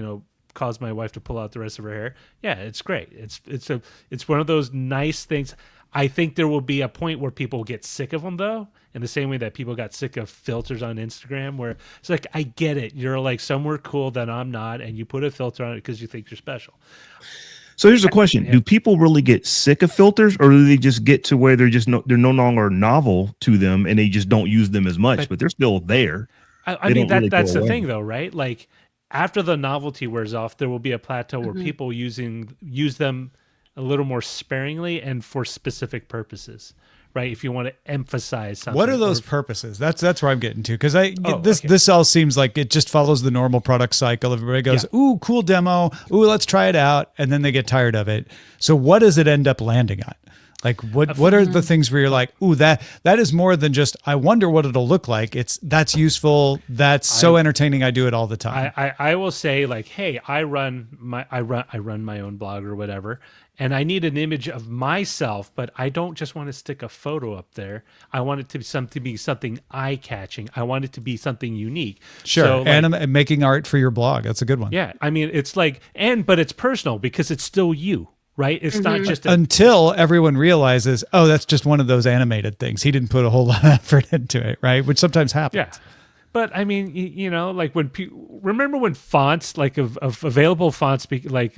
cause my wife to pull out the rest of her hair. Yeah, it's great. It's one of those nice things. I think there will be a point where people get sick of them, though, in the same way that people got sick of filters on Instagram, where it's like, I get it. You're like somewhere cool that I'm not, and you put a filter on it because you think you're special. So here's a question. Do people really get sick of filters, or do they just get to where they're no longer novel to them and they just don't use them as much, but they're still there? I mean, that's the thing, though, right? Like, after the novelty wears off, there will be a plateau where people use them a little more sparingly and for specific purposes, right? If you want to emphasize something. What are those purposes? That's where I'm getting to, because okay. This all seems like it just follows the normal product cycle. Everybody goes, ooh, cool demo. Ooh, let's try it out. And then they get tired of it. So what does it end up landing on? Like, what are the things where you're like, ooh, that is more than just, I wonder what it'll look like. That's useful. That's so entertaining. I do it all the time. I will say, like, hey, I run my own blog or whatever, and I need an image of myself, but I don't just want to stick a photo up there. I want it to be something eye-catching. I want it to be something unique. Sure, so, like, and making art for your blog. That's a good one. Yeah, I mean, it's like, but it's personal because it's still you. Right? It's not just until everyone realizes, oh, that's just one of those animated things. He didn't put a whole lot of effort into it, right? Which sometimes happens. Yeah. But I mean, like remember when fonts, like of available fonts, like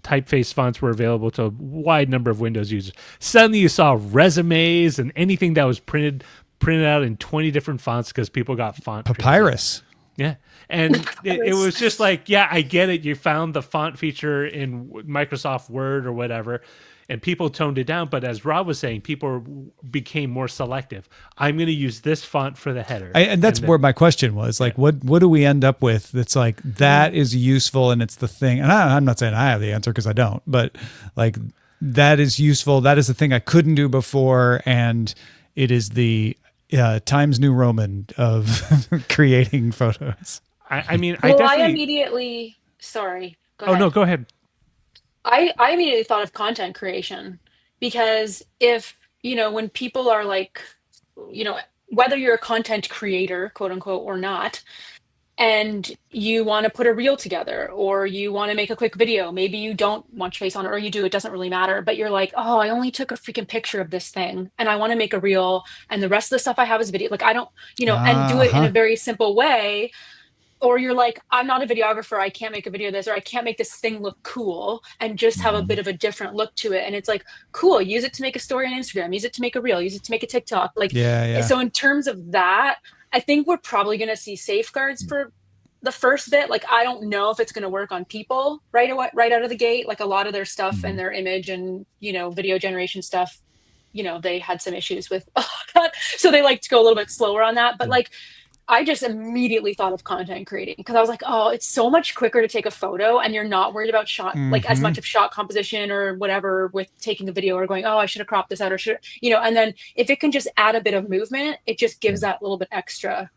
typeface fonts were available to a wide number of Windows users. Suddenly you saw resumes and anything that was printed out in 20 different fonts because people got font Papyrus. Yeah. And it was just like, yeah, I get it. You found the font feature in Microsoft Word or whatever, and people toned it down. But as Rob was saying, people became more selective. I'm going to use this font for the header. And that's where my question was. Like, what do we end up with that's like, that is useful and it's the thing? And I'm not saying I have the answer because I don't, but like, that is useful. That is the thing I couldn't do before. And it is the Times New Roman of creating photos. I mean, well, I definitely. I immediately. Sorry. Go ahead. No, go ahead. I immediately thought of content creation because if, when people are like, whether you're a content creator, quote unquote, or not, and you want to put a reel together or you want to make a quick video, maybe you don't want your face on it or you do, it doesn't really matter, but you're like, oh, I only took a freaking picture of this thing and I want to make a reel and the rest of the stuff I have is video. Like I don't, and do it in a very simple way. Or you're like, I'm not a videographer, I can't make a video of this, or I can't make this thing look cool and just have a bit of a different look to it. And it's like, cool, use it to make a story on Instagram, use it to make a reel, use it to make a TikTok. Like, Yeah. so in terms of that, I think we're probably going to see safeguards for the first bit. Like, I don't know if it's going to work on people right away, right out of the gate. Like a lot of their stuff and their image and, video generation stuff, they had some issues with, so they like to go a little bit slower on that. But like, I just immediately thought of content creating because I was like, oh, it's so much quicker to take a photo and you're not worried about shot, like as much of shot composition or whatever with taking a video or going, oh, I should have cropped this out or should, and then if it can just add a bit of movement, it just gives that little bit extra.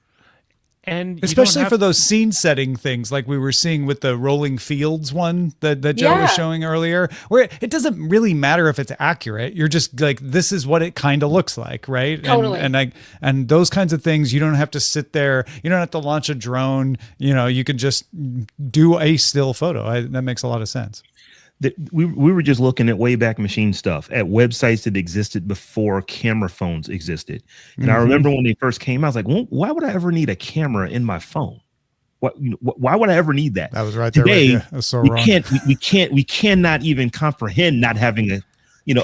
And especially for those scene setting things like we were seeing with the rolling fields one that Joe was showing earlier, where it doesn't really matter if it's accurate. You're just like, this is what it kind of looks like, right? Totally. And those kinds of things, you don't have to sit there. You don't have to launch a drone. You can just do a still photo. That makes a lot of sense. We were just looking at Wayback Machine stuff at websites that existed before camera phones existed. And I remember when they first came out, I was like, well, why would I ever need a camera in my phone? Why would I ever need that? That was right there. Today, That's so wrong. We cannot even comprehend not having a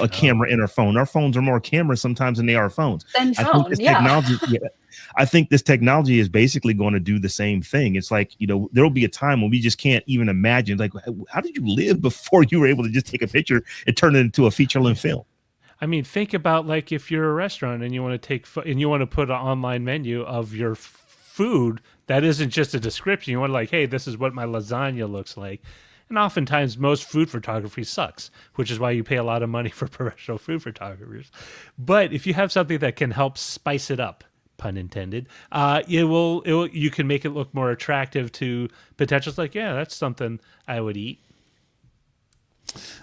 camera in our phone. Our phones are more cameras sometimes than they are phones. I think this technology is basically going to do the same thing. It's like, there'll be a time when we just can't even imagine, like, how did you live before you were able to just take a picture and turn it into a feature-length film? I mean, think about like if you're a restaurant and you want to put an online menu of your food that isn't just a description. You want to like, hey, this is what my lasagna looks like. And oftentimes most food photography sucks, which is why you pay a lot of money for professional food photographers. But if you have something that can help spice it up, pun intended, you can make it look more attractive to potentials. Like, yeah, that's something I would eat.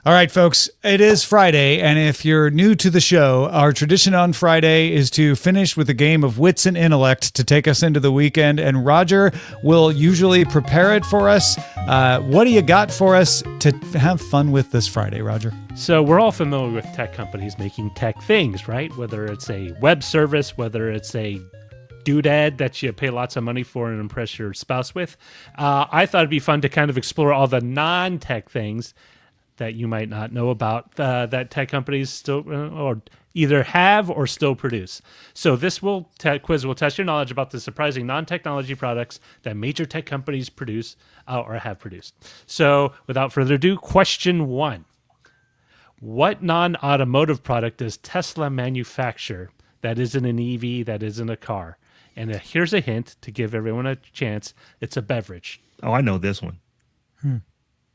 All right, folks, it is Friday, and if you're new to the show, our tradition on Friday is to finish with a game of wits and intellect to take us into the weekend, and Roger will usually prepare it for us. What do you got for us to have fun with this Friday, Roger? So we're all familiar with tech companies making tech things, right? Whether it's a web service, whether it's a doodad that you pay lots of money for and impress your spouse with. I thought it'd be fun to kind of explore all the non-tech things that you might not know about that tech companies still or either have or still produce. So this quiz will test your knowledge about the surprising non-technology products that major tech companies produce or have produced. So without further ado, question 1. What non-automotive product does Tesla manufacture that isn't an EV, that isn't a car? And here's a hint to give everyone a chance. It's a beverage. Oh, I know this one.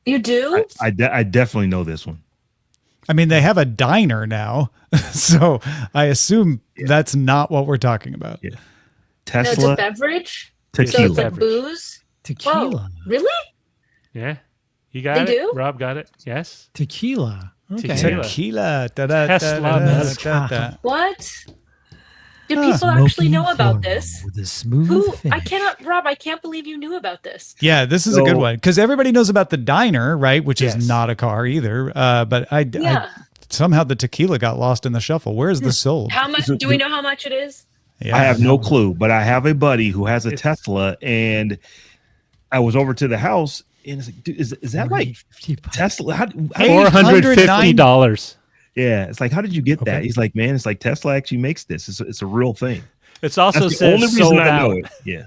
You do? I definitely know this one. I mean, they have a diner now, so I assume that's not what we're talking about. Yeah. No, it's Tesla a beverage? tequila. So it's like booze? Tequila. Whoa, really? Yeah. You got They it? do? Rob got it? Yes? Tequila. Okay. Tequila. Tesla. What? Do people actually know about this? With a smooth finish. Rob, I can't believe you knew about this. Yeah, this is a good one because everybody knows about the diner, right? Which Yes. is not a car either. But I somehow the tequila got lost in the shuffle. Where is this sold? How much? Do we know how much it is? Yeah, I have no clue, but I have a buddy who has a Tesla, and I was over to the house, and it's like, dude, is that like Tesla? How $450. yeah, it's like, how did you get that? He's like, man, it's like Tesla actually makes this. It's a real thing. It's also That's the only says reason sold I know out. it. Yeah.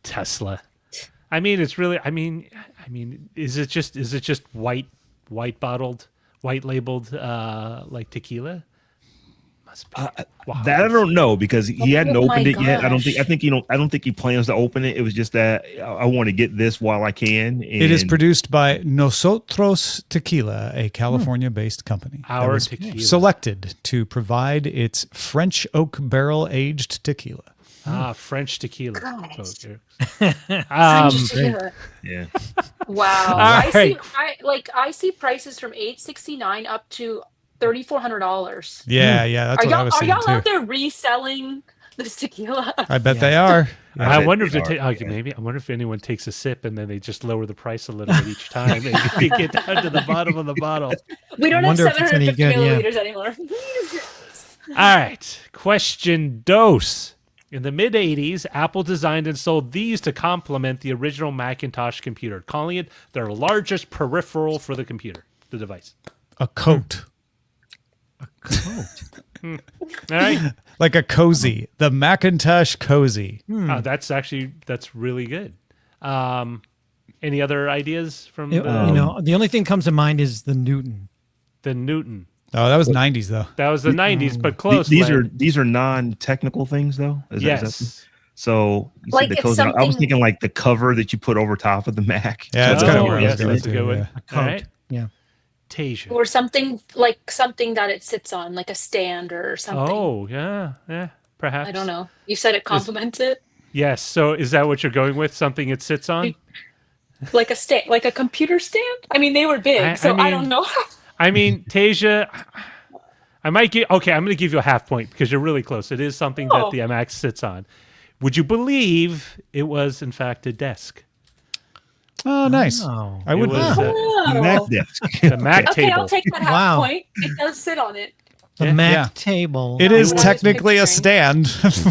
Tesla. I mean, it's really. I mean, is it just white bottled, white labeled like tequila? Must be. Wow. That I don't know because he hadn't Oh my opened it yet. I don't gosh. think he plans to open it. It was just that I want to get this while I can. And It is produced by Nosotros Tequila, a California-based company. that Our was tequila. selected to provide its French oak barrel-aged tequila. French tequila. Christ. Okay. Tequila. Yeah. Wow. All I see. right. I see prices from $869 up to $3,400. Yeah, that's Are what I y'all was are seeing y'all too. out there reselling this tequila? I bet Yeah. they are. Yeah. I bet wonder if they they are, take. Okay, maybe I wonder if anyone takes a sip and then they just lower the price a little bit each time. And they get down to the bottom of the bottle. We don't have wonder if it's any 750 good, yeah. milliliters anymore. All right. Question dos. In the mid 80s, Apple designed and sold these to complement the original Macintosh computer, calling it their largest peripheral for the computer, the device. A coat. All right. Like a cozy. The Macintosh cozy. That's really good. Any other ideas from The only thing comes to mind is the Newton. the Newton? Oh, that was 90s though. That was the 90s, but close. These Len. are non-technical things though. Yes. So you Like said the it's cozy. I was something- thinking like the cover that you put over top of the Mac. Yeah, that's Oh, kind of where I yes, was going that's a to. good one. Yeah. A coat. All right. Yeah. Tasia. Or something that it sits on, like a stand or something. Oh, yeah, perhaps. I don't know. You said it complements it, Yes. So is that what you're going with? Something it sits on? like a stand, like a computer stand. I mean, they were big, I so I mean- don't know. I mean, Tasia, I might give. Okay, I'm going to give you a half point because you're really close. It is something that Oh. the Mac sits on. Would you believe it was in fact a desk? Oh, nice. Oh. I would. It was, Oh. Mac desk. the Mac Okay, table. I'll take that half Wow. point. It does sit on it. The Yeah. Mac Yeah. table. It is I was technically a picturing. stand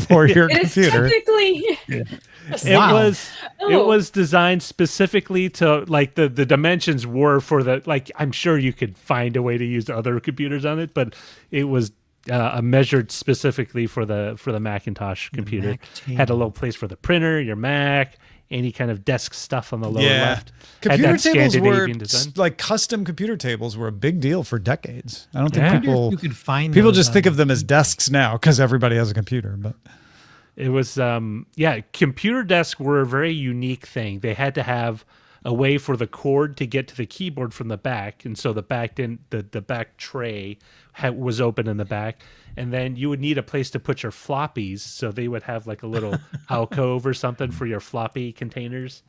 for your It is computer. technically. It Wow. was it Oh. was designed specifically to like the dimensions were for the like I'm sure you could find a way to use other computers on it, but it was measured specifically for the Macintosh computer. Mac Had a table. little place for the printer, your Mac, any kind of desk stuff on the lower Yeah. left. Computer Had that tables were Scandinavian design. like custom computer tables were a big deal for decades. I don't think Yeah. people You could find people those just on- think of them as desks now because everybody has a computer. But It was computer desks were a very unique thing. They had to have a way for the cord to get to the keyboard from the back, and so the back back tray was open in the back, and then you would need a place to put your floppies, so they would have like a little alcove or something for your floppy containers.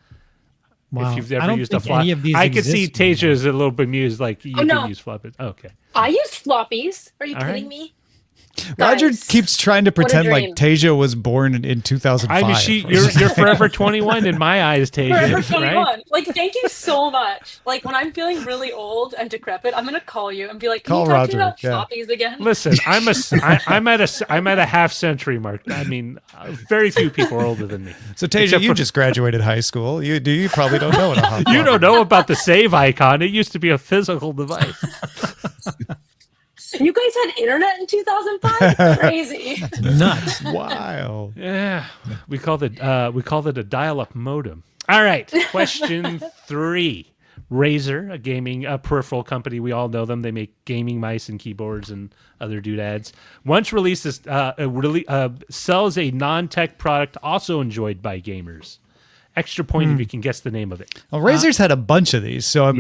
Wow. If you've I ever don't used a think any of flop, these I could see exist anymore. Tasia is a little bemused, like you no. can use floppies. Okay, I used floppies. Are you All kidding right. me? Roger Guys, keeps trying to what a pretend like dream. Tasia was born in 2005. I mean, you're forever 21 in my eyes, Tasia. Forever 21. Right? Like, thank you so much. Like, when I'm feeling really old and decrepit, I'm gonna call you and be like, "Can Call you talk to me Roger, about floppies again?" Listen, I'm at a half century mark. I mean, very few people are older than me. So Tasia, Except you for- just graduated high school. You probably don't know what a hot You flop don't know about the save icon. It used to be a physical device. You guys had internet in 2005? Crazy. Nuts. is. Wow. Yeah, we called it a dial-up modem. All right, question 3. Razer, a peripheral company, we all know them. They make gaming mice and keyboards and other doodads. Once releases, sells a non-tech product also enjoyed by gamers. Extra point if you can guess the name of it. Well, Razor's had a bunch of these, so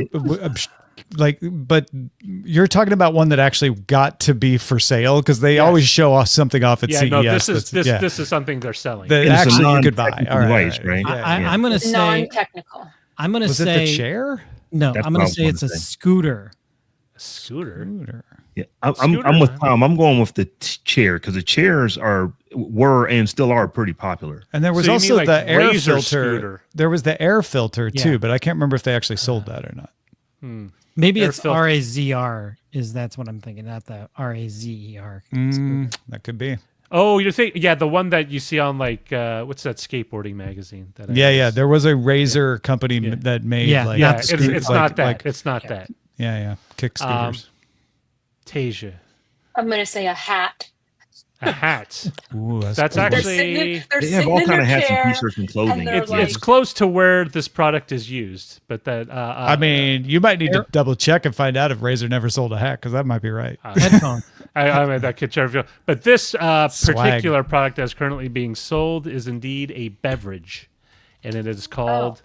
but you're talking about one that actually got to be for sale because they always show off something off at Yeah, CES. no, this is that's- this is something they're selling. that It's a actually you could buy. non-technical All right, device, right? Yeah. I'm gonna say Non-technical. I'm gonna Was it say the chair? no. That's I'm what gonna I was say it's a gonna say. scooter. Scooter. Yeah, Scooter, I'm with huh? Tom. I'm going with the chair because the chairs were and still are pretty popular. And there was So you also mean like the air Razor filter. scooter? There was the air filter too, Yeah. but I can't remember if they actually sold that or not. Maybe Air it's filter. RAZR. That's what I'm thinking, not the RAZER. That could be. Oh, you're thinking, yeah, the one that you see on like what's that skateboarding magazine? That I Yeah, use? There was a Razor company that made Yeah, like yeah, Yeah, scooters, it's like- not that. like- It's not that. yeah, kick scooters. Tasia, I'm gonna say a hat. a hat. Ooh, That's cool. They're actually sitting, they're They have sitting all in kind their of hats chair. and t-shirts and clothing. they're it's like- it's close to where this product is used, but that I mean, you might need to double check and find out if Razor never sold a hat because that might be right. Headphone. I mean that could feel. But this Swag. particular product that's currently being sold is indeed a beverage, and it is called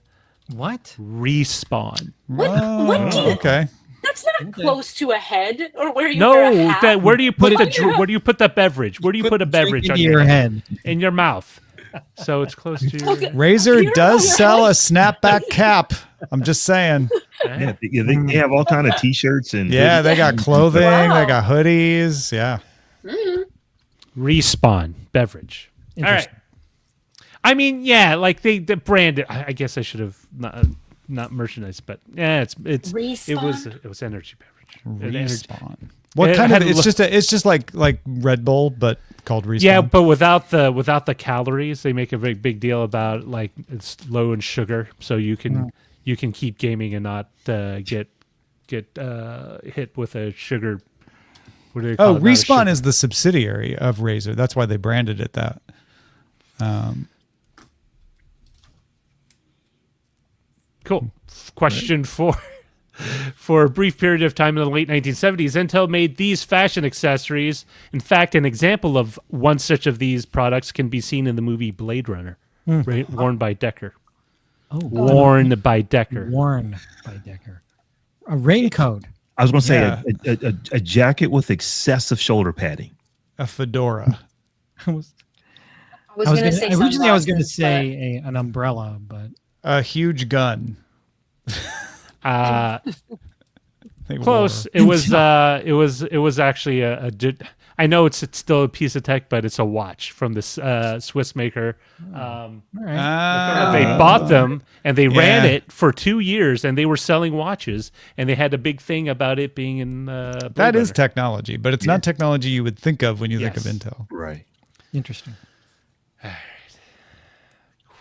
What? Respawn. What do you? Okay. That's not close to a head or where you wear a No, hat. where do you put Put it- where do you put the beverage? Where do you put a beverage Drink on into your your head? head. In your mouth? So it's close to your. Okay. Razor You know does how sell you- a snapback cap I'm just saying. Yeah, they have all kind of T-shirts and Yeah, hoodies. they got clothing. Wow. They got hoodies. Yeah. Respawn beverage. All right. Interesting. I mean, yeah, like they branded. I guess I should have not merchandise, but yeah, it was energy beverage. Energy. Respawn. What It kind of? had It's just like Red Bull, but called Respawn. Yeah, but without the calories, they make a very big deal about like it's low in sugar, so you can keep gaming and not get hit with a sugar. What do they call it? Not a Respawn sugar- is the subsidiary of Razer. That's why they branded it that. Cool. Question 4. For a brief period of time in the late 1970s, Intel made these fashion accessories. In fact, an example of one such of these products can be seen in the movie Blade Runner, right? Worn by Decker. Oh, Worn by Decker. worn by Decker. A raincoat. I was going to say Yeah. a jacket with excessive shoulder padding. A fedora. I was going to say originally I was going to sunglasses, say an umbrella, but A huge gun. They Close. wore. It was actually I know it's still a piece of tech, but it's a watch from this Swiss maker. all right. They bought them and they ran Yeah. it for 2 years, and they were selling watches, and they had a big thing about it being in. Blade That is Runner. technology, but it's not technology you would think of when you think of Yes. Intel. Right. Interesting.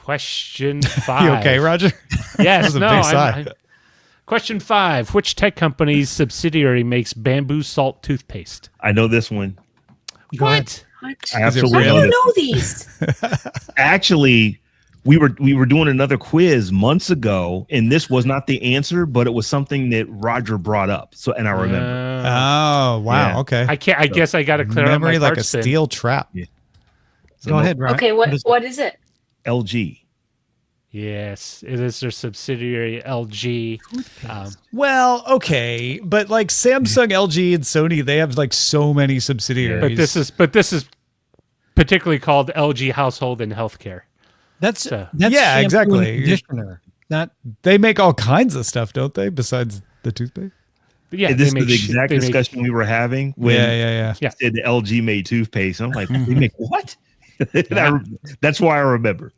Question 5. You okay, Roger? Yes. was a No. big sigh. Question 5. Which tech company's subsidiary makes bamboo salt toothpaste? I know this one. What? What? I Is it absolutely I real? know don't this. know these. Actually, we were doing another quiz months ago, and this was not the answer, but it was something that Roger brought up. So, and I remember. Oh, wow. Yeah. Okay. I can't. I guess I got to clear Memory out my like a parts then. steel trap. So Go ahead, Ryan. Okay, what is it? LG. Yes, it is their subsidiary LG. Well, okay, but like Samsung, LG, and Sony, they have like so many subsidiaries. But this is particularly called LG Household and Healthcare. That's So- that's Yeah, shampoo and exactly. Conditioner. Not They make all kinds of stuff, don't they? Besides the toothpaste. But yeah, And this they is make the sh- exact they make- discussion we were having when Yeah. Yeah. said the LG made toothpaste. I'm like, they make what? That's why I remember.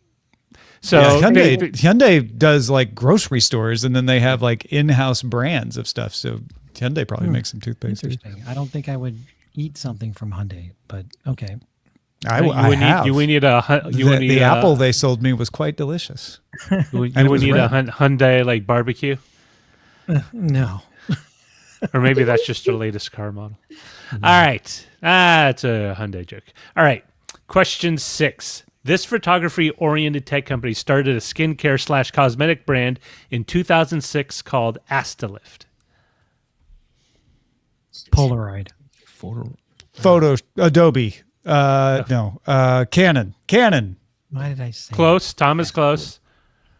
So Yeah, they- Hyundai does like grocery stores, and then they have like in-house brands of stuff. So Hyundai probably makes some toothpaste. interesting. I don't think I would eat something from Hyundai, but okay. I would have. need The apple they sold me was quite delicious. You and it would was need a red. Hyundai like barbecue, No. or maybe that's just their latest car model. All right, it's a Hyundai joke. All right, question 6. This photography-oriented tech company started a skincare / cosmetic brand in 2006 called Astalift. Polaroid. Photo Adobe. No. Canon. Why did I say Close. Tom is close.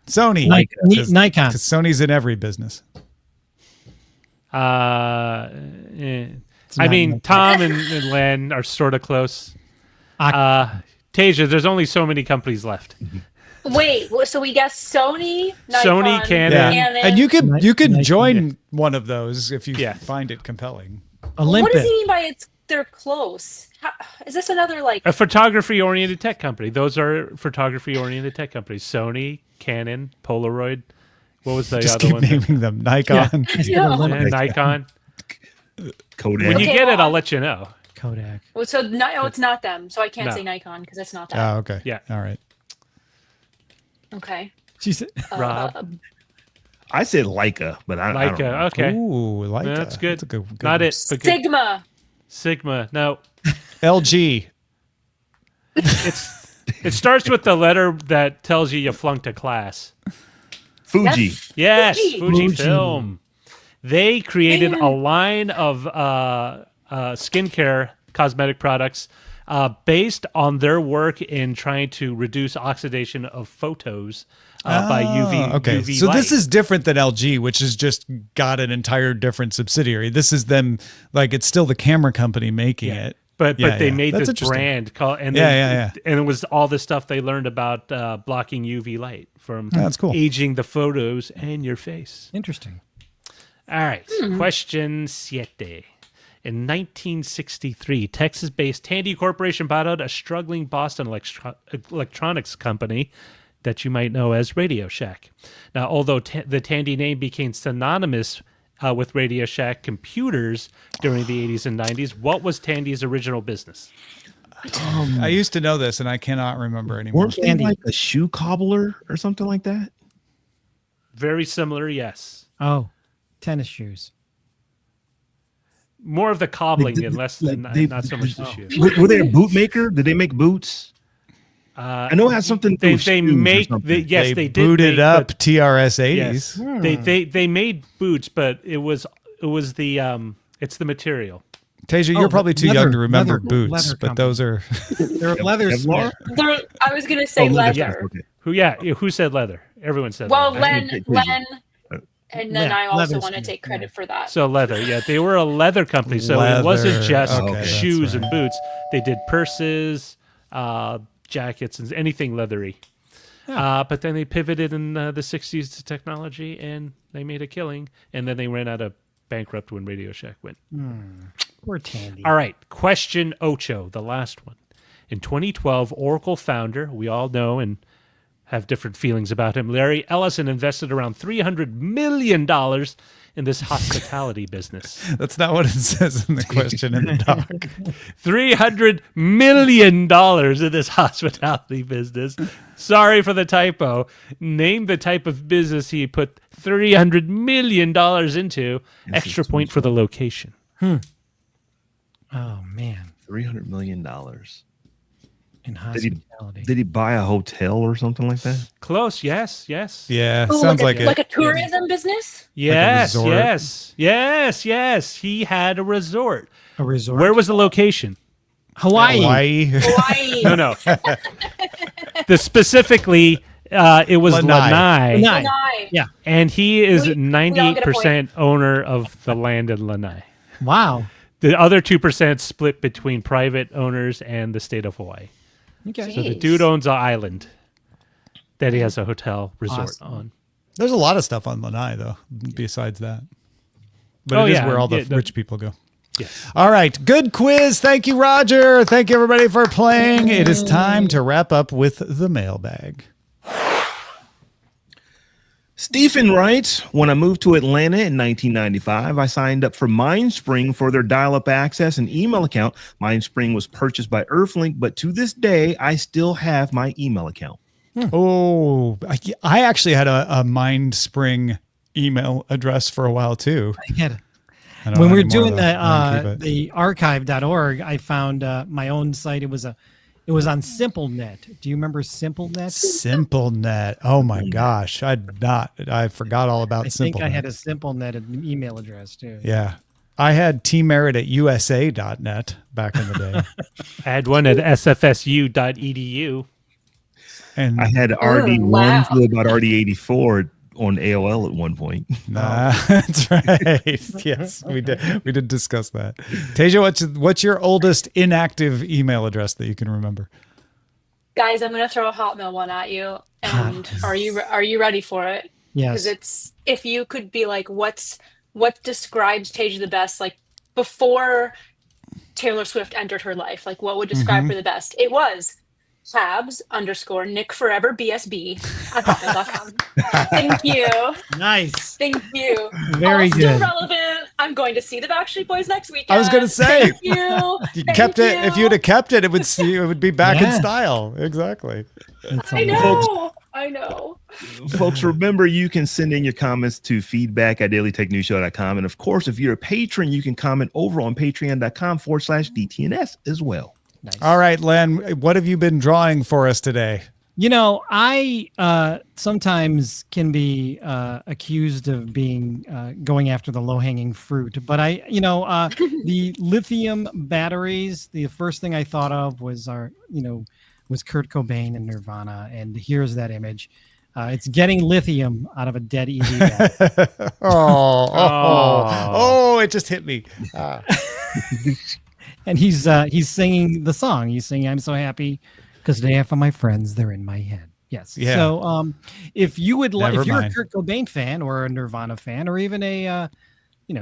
Sony. Nikon. Because Sony's in every business. I not mean, Nikon. Tom and Len are sort of close. Tasia, there's only so many companies left. Wait, so we guess Sony, Sony, Nikon, Canon. Yeah. Canon. And you could Nikon. join one of those if you Yeah. find it compelling. What Olympic. does he mean by they're close? Is this another like? A photography-oriented tech company. Those are photography-oriented tech companies. Sony, Canon, Polaroid. What was the Just other keep one? naming them. Nikon. I said Yeah. Olympic. And Nikon. Kodak. When you Okay, get it, well, I'll let you know. Kodak. Well, so it's not them. So I can't No. say Nikon because it's not them. Oh, okay. Yeah. All right. Okay. She said, Rob. I said Leica, but I don't Leica. know. Okay. Ooh, like That's good. That's a good Not one. it, but good. Sigma. Sigma. No. LG. It starts with the letter that tells you flunked a class. Fuji. Yes, Fuji. Fujifilm. They created Man. a line of skincare cosmetic products based on their work in trying to reduce oxidation of photos by UV. Okay, UV so light. this is different than LG, which has just got an entire different subsidiary. This is them, like it's still the camera company making it. But Yeah, they yeah. made That's this interesting. brand called and Yeah. and it was all the stuff they learned about blocking UV light from That's cool. aging the photos and your face. Interesting. All right, question siete. In 1963, Texas-based Tandy Corporation bought out a struggling Boston electronics company that you might know as Radio Shack. Now, although the Tandy name became synonymous with Radio Shack computers during the 80s and 90s, what was Tandy's original business? I used to know this, and I cannot remember anymore. Weren't they like a shoe cobbler or something like that? Very similar, yes. Oh, tennis shoes. More of the cobbling and less than not so much the shoe. Were they a boot maker? Did they make boots? I know it has something to do with They shoes or make something. yes they did booted make, up but- TRS 80s. Yes. They made boots, but it was the it's the material. Tasia, you're probably too leather- young to remember leather boots, but those are They're leather Kevlar? smith. I was gonna say leather. Okay. Who said leather? Everyone said Well, leather. Len, and then Yeah, I also leather want to smith, take credit for that. So leather, yeah, they were a leather company, so it wasn't Leather, just okay, that's shoes and right. boots. They did purses, jackets, and anything leathery. But then they pivoted in the 60s to technology, and they made a killing, and then they ran out of bankrupt when Radio Shack went. Poor Tandy. All right, question ocho, the last one. In 2012, Oracle founder, we all know and have different feelings about him, Larry Ellison invested around $300 million in this hospitality business. that's not what it says in the question in the doc. $300 million in this hospitality business. Sorry for the typo. Name the type of business he put $300 million into. Extra point for the location. Oh man, $300 million. in hospitality. Did he buy a hotel or something like that? Close, yes. Yeah, Ooh, sounds like like it. a tourism business. Yes, resort? yes. He had a resort. A resort. Where was the location? Hawaii. Hawaii. No. Specifically, it was Lanai. Lanai. Lanai. Yeah. And he is We all get a 98% owner of the land in Lanai. Wow. The other 2% split between private owners and the state of Hawaii. Okay. So the Jeez. dude owns an island that he has a hotel resort Awesome. on. There's a lot of stuff on Lanai, though, besides that. But it is where all the rich people go. Yes. All right. Good quiz. Thank you, Roger. Thank you, everybody, for playing. It is time to wrap up with the mailbag. Stephen writes, when I moved to Atlanta in 1995, I signed up for MindSpring for their dial-up access and email account. MindSpring was purchased by Earthlink, but to this day, I still have my email account. Oh, I actually had a MindSpring email address for a while, too. I had I don't when know we were anymore, doing though. I don't keep it. the archive.org, I found my own site. It was on SimpleNet. Do you remember SimpleNet? SimpleNet. Oh my gosh. I forgot all about I SimpleNet. think I had a SimpleNet email address too. Yeah. I had tmerritt at usa.net back in the day. I had one at sfsu.edu. And I had RD1 wow. till about RD84 on AOL at one point. that's right. Yes, we did discuss that. Tasia, what's your oldest inactive email address that you can remember? Guys, I'm gonna throw a Hotmail one at you, and are you ready for it? Because Yes. it's, if you could be like, what describes Tasia the best, like before Taylor Swift entered her life, like what would describe her the best? It was tabs_Nick_Forever_BSB at hotmail.com. Thank you. Nice. Thank you. Very Still good. relevant. I'm going to see the Backstreet Boys next weekend. I was going to say, Thank you. you Thank kept it. you. If you'd have kept it, it would be back in Yeah. style. Exactly. That's I all. know. I know. Folks, remember, you can send in your comments to feedback@dailytechnewsshow.com. And of course, if you're a patron, you can comment over on patreon.com/DTNS as well. Nice. All right, Len, what have you been drawing for us today? You know, I sometimes can be accused of being going after the low-hanging fruit, but the lithium batteries. The first thing I thought of was was Kurt Cobain and Nirvana, and here's that image. It's getting lithium out of a dead EV battery. Oh, it just hit me. And he's singing the song. He's singing, "I'm so happy because today half of my friends, they're in my head." Yes. Yeah. So if you would like, Never if you're mind. a Kurt Cobain fan or a Nirvana fan or even a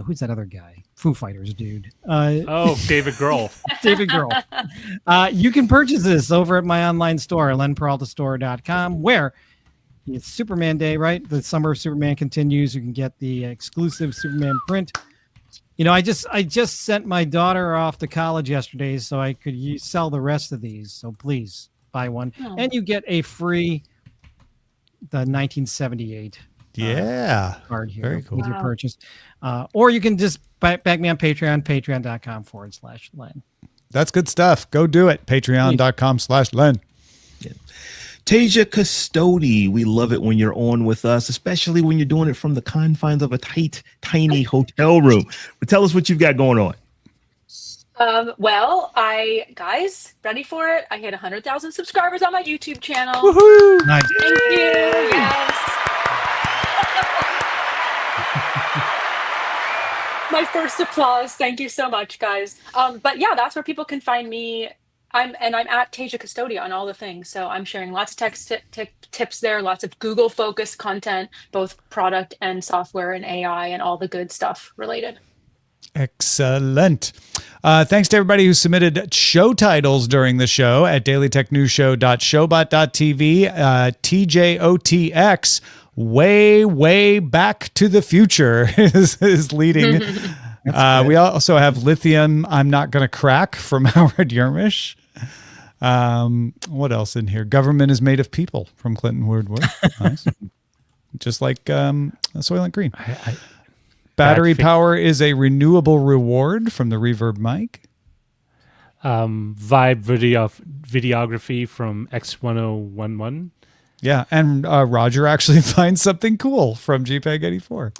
who's that other guy? Foo Fighters dude. David Grohl. David Grohl. You can purchase this over at my online store, lenperaltastore.com, where it's Superman Day, right? The summer of Superman continues. You can get the exclusive Superman print. I just sent my daughter off to college yesterday so I could sell the rest of these. So please buy one. Oh. And you get a free the 1978 Yeah. card here Very cool. with your Wow. purchase. Or you can just back me on Patreon, patreon.com/Len. That's good stuff. Go do it. Patreon.com/Len. Tasia Custode, we love it when you're on with us, especially when you're doing it from the confines of a tight, tiny hotel room. But tell us what you've got going on. Well, guys, ready for it? I hit 100,000 subscribers on my YouTube channel. Woohoo! Nice. Thank you. Yes. My first applause. Thank you so much, guys. But yeah, that's where people can find me. I'm at Tasia Custode on all the things. So I'm sharing lots of tips there, lots of Google focused content, both product and software and AI and all the good stuff related. Excellent. Thanks to everybody who submitted show titles during the show at dailytechnewsshow.showbot.tv. TJOTX, way back to the future is leading. We also have Lithium, I'm Not Gonna Crack from Howard Yermish. What else in here? Government is Made of People from Clinton Woodward. Nice. Just like Soylent Green. Battery power is a renewable reward from the Reverb mic. Vibe videography from X1011. Yeah, and Roger actually finds something cool from JPEG 84.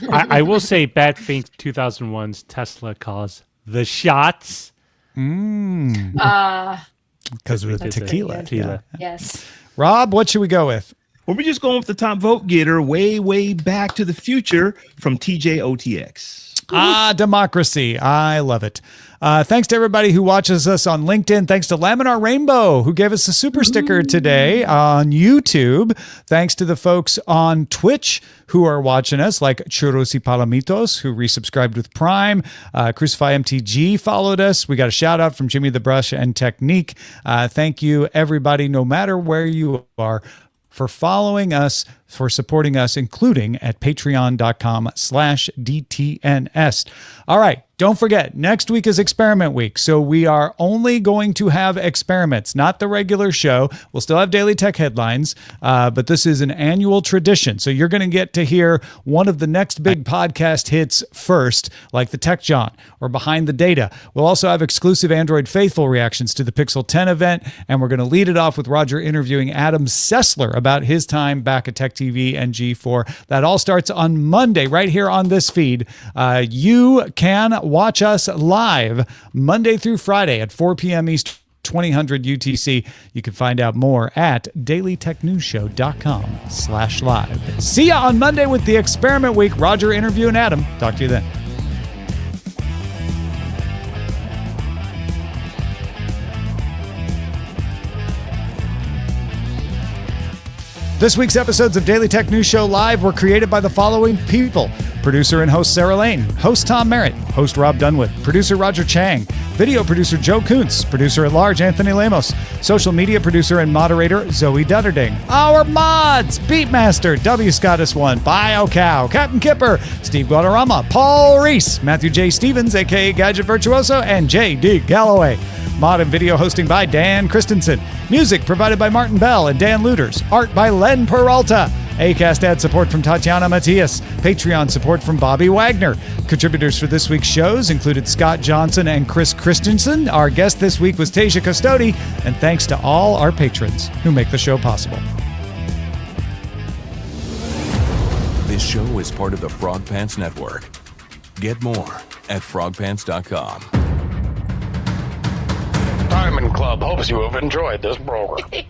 I will say Batfink 2001's Tesla calls the shots. Because of the It's a tequila. tequila. Yes. Rob, what should we go with? Well, we're just going with the top vote getter, way back to the future from TJOTX. Democracy. I love it. Thanks to everybody who watches us on LinkedIn. Thanks to Laminar Rainbow, who gave us a super sticker today on YouTube. Thanks to the folks on Twitch who are watching us, like Churros y Palomitos, who resubscribed with Prime. Crucify MTG followed us. We got a shout out from Jimmy the Brush and Technique. Thank you, everybody, no matter where you are, for following us, for supporting us, including at patreon.com/DTNS. All right. Don't forget, next week is experiment week. So we are only going to have experiments, not the regular show. We'll still have Daily Tech headlines, but this is an annual tradition. So you're going to get to hear one of the next big podcast hits first, like the Tech John or Behind the Data. We'll also have exclusive Android Faithful reactions to the Pixel 10 event. And we're going to lead it off with Roger interviewing Adam Sessler about his time back at Tech TV and G4. That all starts on Monday right here on this feed. You can watch us live Monday through Friday at 4 p.m. Eastern, 2000 UTC. You can find out more at dailytechnewsshow.com/live. See ya on Monday with the experiment week. Roger interviewing Adam. Talk to you then. This week's episodes of Daily Tech News Show Live were created by the following people. Producer and host Sarah Lane, host Tom Merritt, host Robb Dunewood, producer Roger Chang, video producer Joe Kuntz, producer at large Anthony Lemos, social media producer and moderator Zoe Dutterding. Our mods, Beatmaster, W. Scottis1, BioCow, Captain Kipper, Steve Guadarrama, Paul Reese, Matthew J. Stevens, aka Gadget Virtuoso, and J.D. Galloway. Mod and video hosting by Dan Christensen. Music provided by Martin Bell and Dan Luters. Art by Len Peralta. Acast ad support from Tatiana Matias. Patreon support from Bobby Wagner. Contributors for this week's shows included Scott Johnson and Chris Christensen. Our guest this week was Tasia Custode. And thanks to all our patrons who make the show possible. This show is part of the Frog Pants Network. Get more at frogpants.com. Diamond Club hopes you have enjoyed this program.